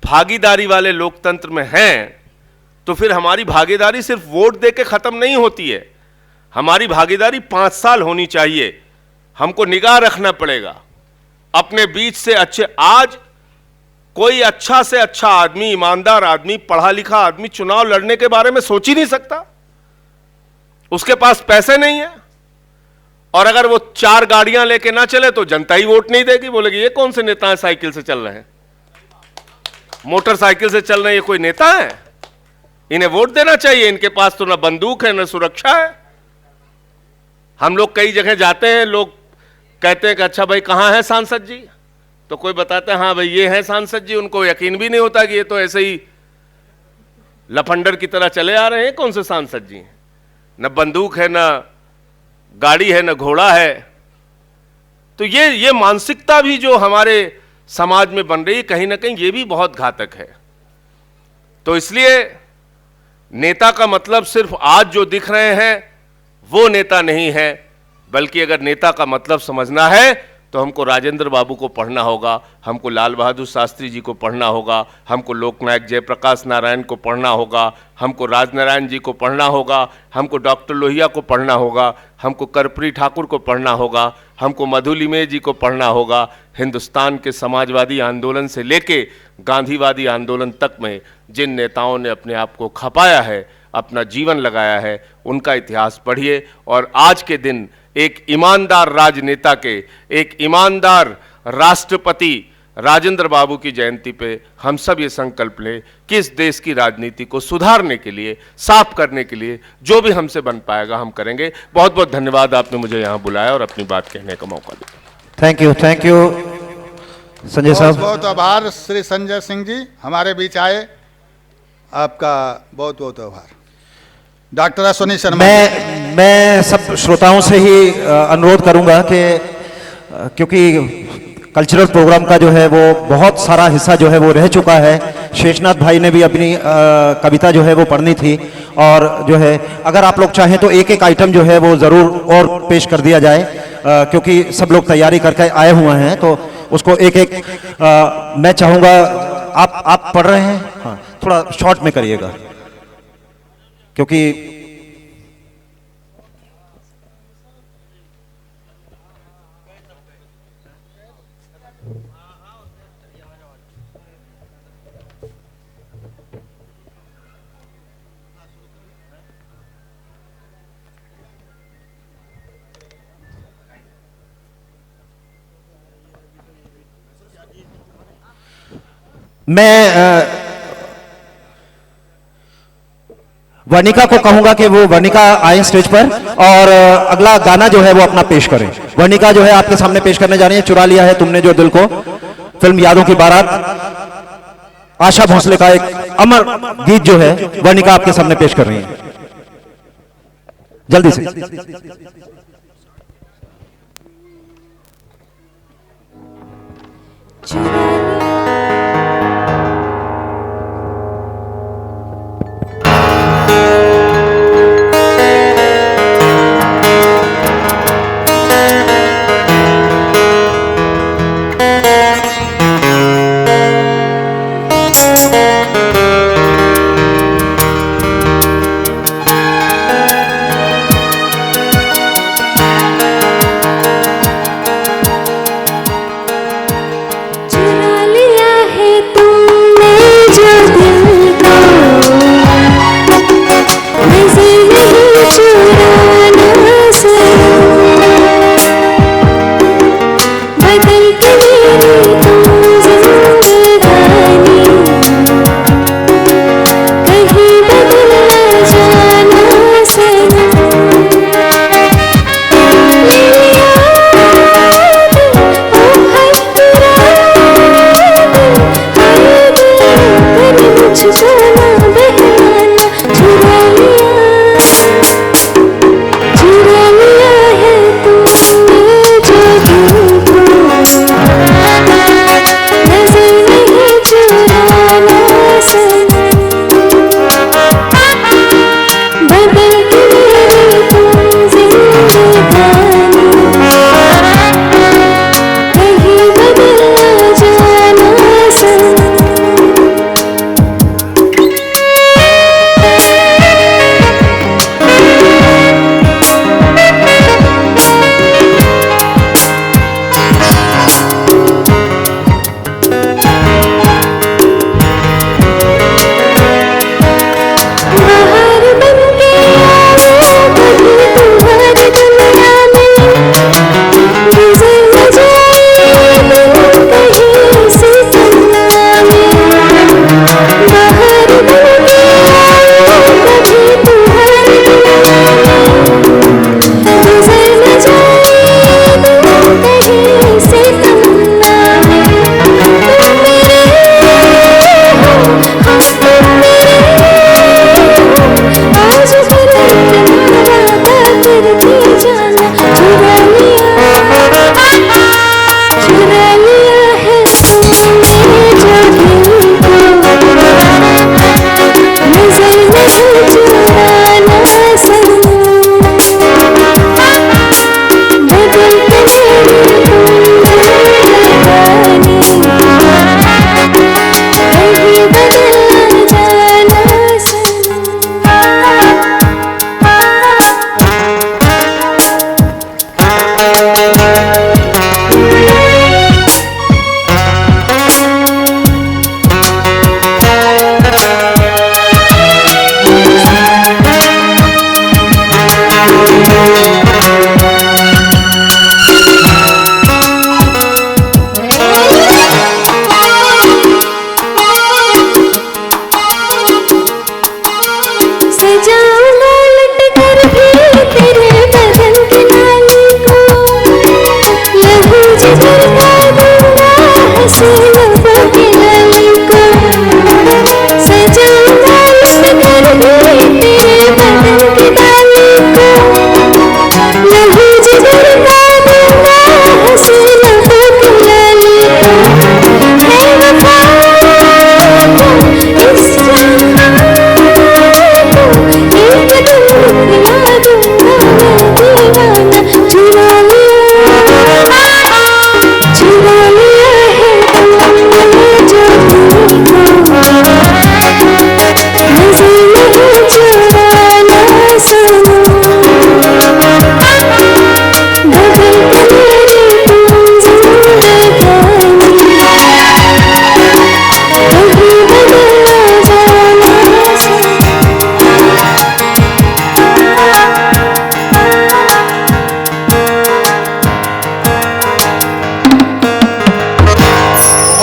भागीदारी वाले लोकतंत्र में हैं, तो फिर हमारी भागीदारी सिर्फ वोट दे के खत्म नहीं होती है। हमारी भागीदारी 5 साल होनी चाहिए। हमको निगाह रखना पड़ेगा अपने बीच से अच्छे। आज कोई अच्छा से अच्छा आदमी, ईमानदार आदमी, पढ़ा लिखा आदमी चुनाव लड़ने के बारे में सोच ही नहीं सकता। उसके पास पैसे नहीं है, और अगर वो 4 गाड़ियां लेके ना चले तो जनता ही वोट नहीं देगी। बोलेगी ये कौन से नेता है, साइकिल से चल रहे हैं, मोटरसाइकिल से चल रहे हैं, ये कोई नेता है? इन्हें वोट देना चाहिए। इनके पास तो ना बंदूक है ना सुरक्षा है। हम लोग कई जगह जाते हैं, लोग कहते हैं कि अच्छा भाई कहां है सांसद जी, तो कोई बताता है हाँ भाई ये है सांसद जी। उनको यकीन भी नहीं होता कि ये तो ऐसे ही लफंडर की तरह चले आ रहे हैं। कौन से सांसद जी? न बंदूक है, न गाड़ी है, न घोड़ा है। तो ये मानसिकता भी जो हमारे समाज में बन रही है, कहीं ना कहीं ये भी बहुत घातक है। तो इसलिए नेता का मतलब सिर्फ आज जो दिख रहे हैं वो नेता नहीं है, बल्कि अगर नेता का मतलब समझना है तो हमको राजेंद्र बाबू को पढ़ना होगा, हमको लाल बहादुर शास्त्री जी को पढ़ना होगा, हमको लोकनायक जयप्रकाश नारायण को पढ़ना होगा, हमको राजनारायण जी को पढ़ना होगा, हमको डॉक्टर लोहिया को पढ़ना होगा, हमको कर्पूरी ठाकुर को पढ़ना होगा, हमको मधुलिमे जी को पढ़ना होगा। हिंदुस्तान के समाजवादी आंदोलन से लेके गांधीवादी आंदोलन तक में जिन नेताओं ने अपने आप को खपाया है, अपना जीवन लगाया है, उनका इतिहास पढ़िए। और आज के दिन एक ईमानदार राजनेता के, एक ईमानदार राष्ट्रपति राजेंद्र बाबू की जयंती पे हम सब ये संकल्प लें कि इस देश की राजनीति को सुधारने के लिए, साफ करने के लिए जो भी हमसे बन पाएगा हम करेंगे। बहुत बहुत धन्यवाद, आपने मुझे यहाँ बुलाया और अपनी बात कहने का मौका दिया। थैंक यू संजय साहब। बहुत बहुत आभार श्री संजय सिंह जी हमारे बीच आए। आपका बहुत बहुत आभार। डॉक्टर अश्विनी शर्मा। मैं सब श्रोताओं से ही अनुरोध करूंगा कि क्योंकि कल्चरल प्रोग्राम का जो है वो बहुत सारा हिस्सा जो है वो रह चुका है। शेषनाथ भाई ने भी अपनी कविता जो है वो पढ़नी थी, और जो है अगर आप लोग चाहें तो एक एक आइटम जो है वो ज़रूर और पेश कर दिया जाए, क्योंकि सब लोग तैयारी करके आए हुए हैं, तो उसको एक एक मैं चाहूँगा। आप पढ़ रहे हैं? हाँ, थोड़ा शॉर्ट में करिएगा, क्योंकि मैं वर्णिका को कहूंगा कि वो वर्णिका आए स्टेज पर और अगला गाना जो है वो अपना पेश करें। वर्णिका जो है आपके सामने पेश करने जा रही है चुरा लिया है तुमने जो दिल को, फिल्म यादों की बारात, आशा भोसले का एक अमर गीत जो है वर्णिका आपके सामने पेश कर रही है। जल्दी से। सजा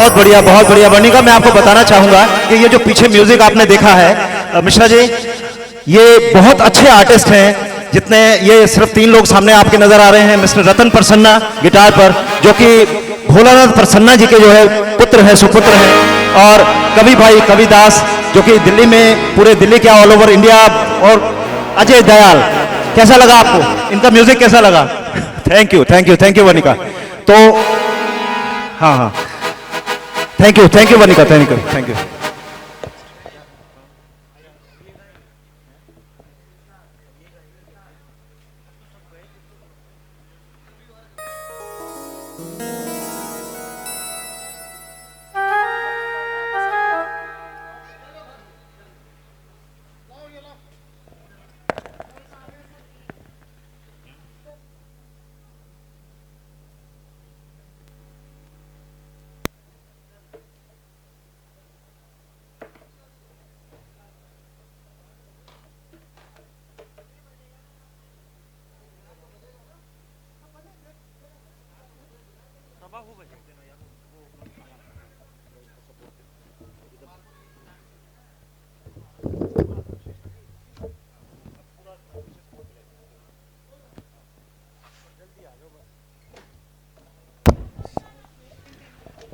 बहुत बढ़िया वर्णिका। मैं आपको बताना चाहूंगा कि ये जो पीछे म्यूजिक आपने देखा है मिश्रा जी, ये बहुत अच्छे आर्टिस्ट हैं। जितने ये सिर्फ 3 लोग सामने आपके नजर आ रहे हैं। मिस्टर रतन प्रसन्ना गिटार पर, जो कि भोलानाथ प्रसन्ना जी के जो है पुत्र है, सुपुत्र हैं। और कवि भाई कवि दास, जो कि दिल्ली में, पूरे दिल्ली क्या ऑल ओवर इंडिया। और अजय दयाल, कैसा लगा आपको इनका म्यूजिक, कैसा लगा? Thank you Vanika. तो हाँ, thank you Vanika, thank you.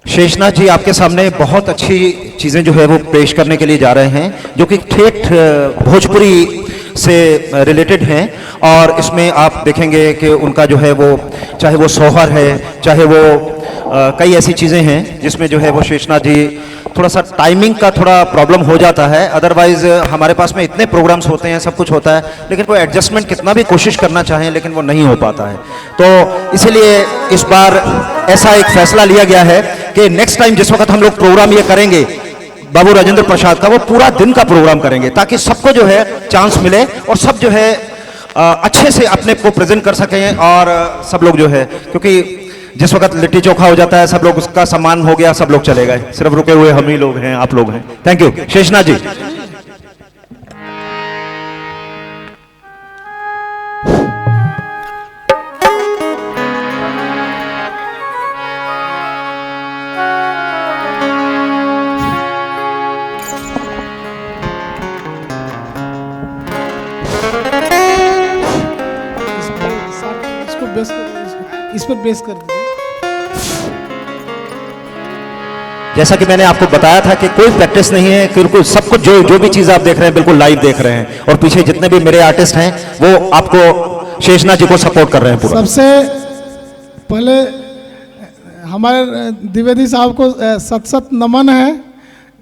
Sheshnath ji आपके सामने बहुत अच्छी चीज़ें जो है वो पेश करने के लिए जा रहे हैं, जो कि ठेठ भोजपुरी से रिलेटेड हैं। और इसमें आप देखेंगे कि उनका जो है वो, चाहे वो सोहर है, चाहे वो कई ऐसी चीज़ें हैं जिसमें जो है वो शेषनाथ जी थोड़ा सा टाइमिंग का थोड़ा प्रॉब्लम हो जाता है। अदरवाइज हमारे पास में इतने प्रोग्राम्स होते हैं, सब कुछ होता है, लेकिन वो एडजस्टमेंट कितना भी कोशिश करना चाहें लेकिन वो नहीं हो पाता है। तो इसीलिए इस बार ऐसा एक फैसला लिया गया है कि नेक्स्ट टाइम जिस वक्त हम लोग प्रोग्राम ये करेंगे बाबू राजेंद्र प्रसाद का, वो पूरा दिन का प्रोग्राम करेंगे, ताकि सबको जो है चांस मिले और सब जो है अच्छे से अपने को प्रेजेंट कर सकें। और सब लोग जो है, क्योंकि जिस वक्त लिट्टी चोखा हो जाता है, सब लोग उसका सम्मान हो गया, सब लोग चले गए, सिर्फ रुके हुए हम ही लोग हैं, आप लोग हैं। थैंक यू शेषनाथ जी। इस पर बेस कर दीजिए। जैसा कि मैंने आपको बताया था कि कोई प्रैक्टिस नहीं है, बिल्कुल सब कुछ जो भी चीज़ आप देख रहे हैं बिल्कुल लाइव देख रहे हैं। और पीछे जितने भी मेरे आर्टिस्ट हैं वो आपको शेषनाथ जी को सपोर्ट कर रहे हैं पूरा। सबसे पहले हमारे द्विवेदी साहब को सत नमन है।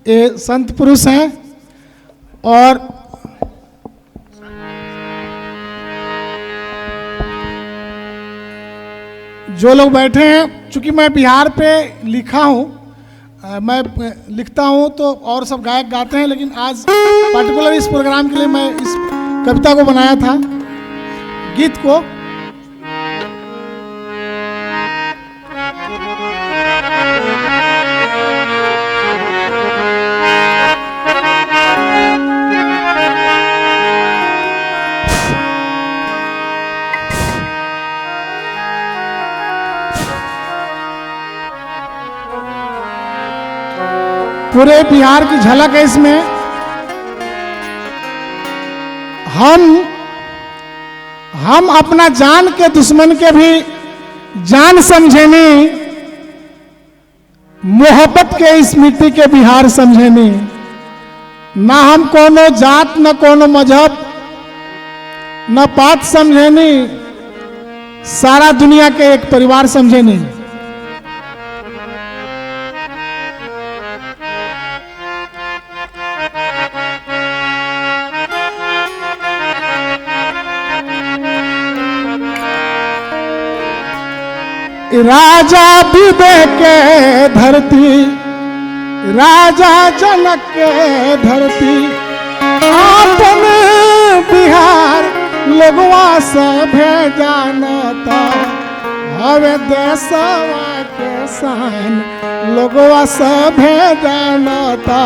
ये संत पुरुष हैं और जो लोग बैठे हैं, चूंकि मैं बिहार पे लिखा हूँ, मैं लिखता हूँ तो और सब गायक गाते हैं, लेकिन आज पर्टिकुलर इस प्रोग्राम के लिए मैं इस कविता को बनाया था, गीत को। पूरे बिहार की झलक है इसमें। हम अपना जान के दुश्मन के भी जान समझेनी, मोहब्बत के इस मिट्टी के बिहार समझेनी। ना हम कोनो जात, न कोनो मजहब, न पात समझेनी, सारा दुनिया के एक परिवार समझेनी। राजा विदे के धरती, राजा जनक के धरती, आपन बिहार लोगवा सभे जानता, हवे देशवा के शान लोगवा सभे जानता।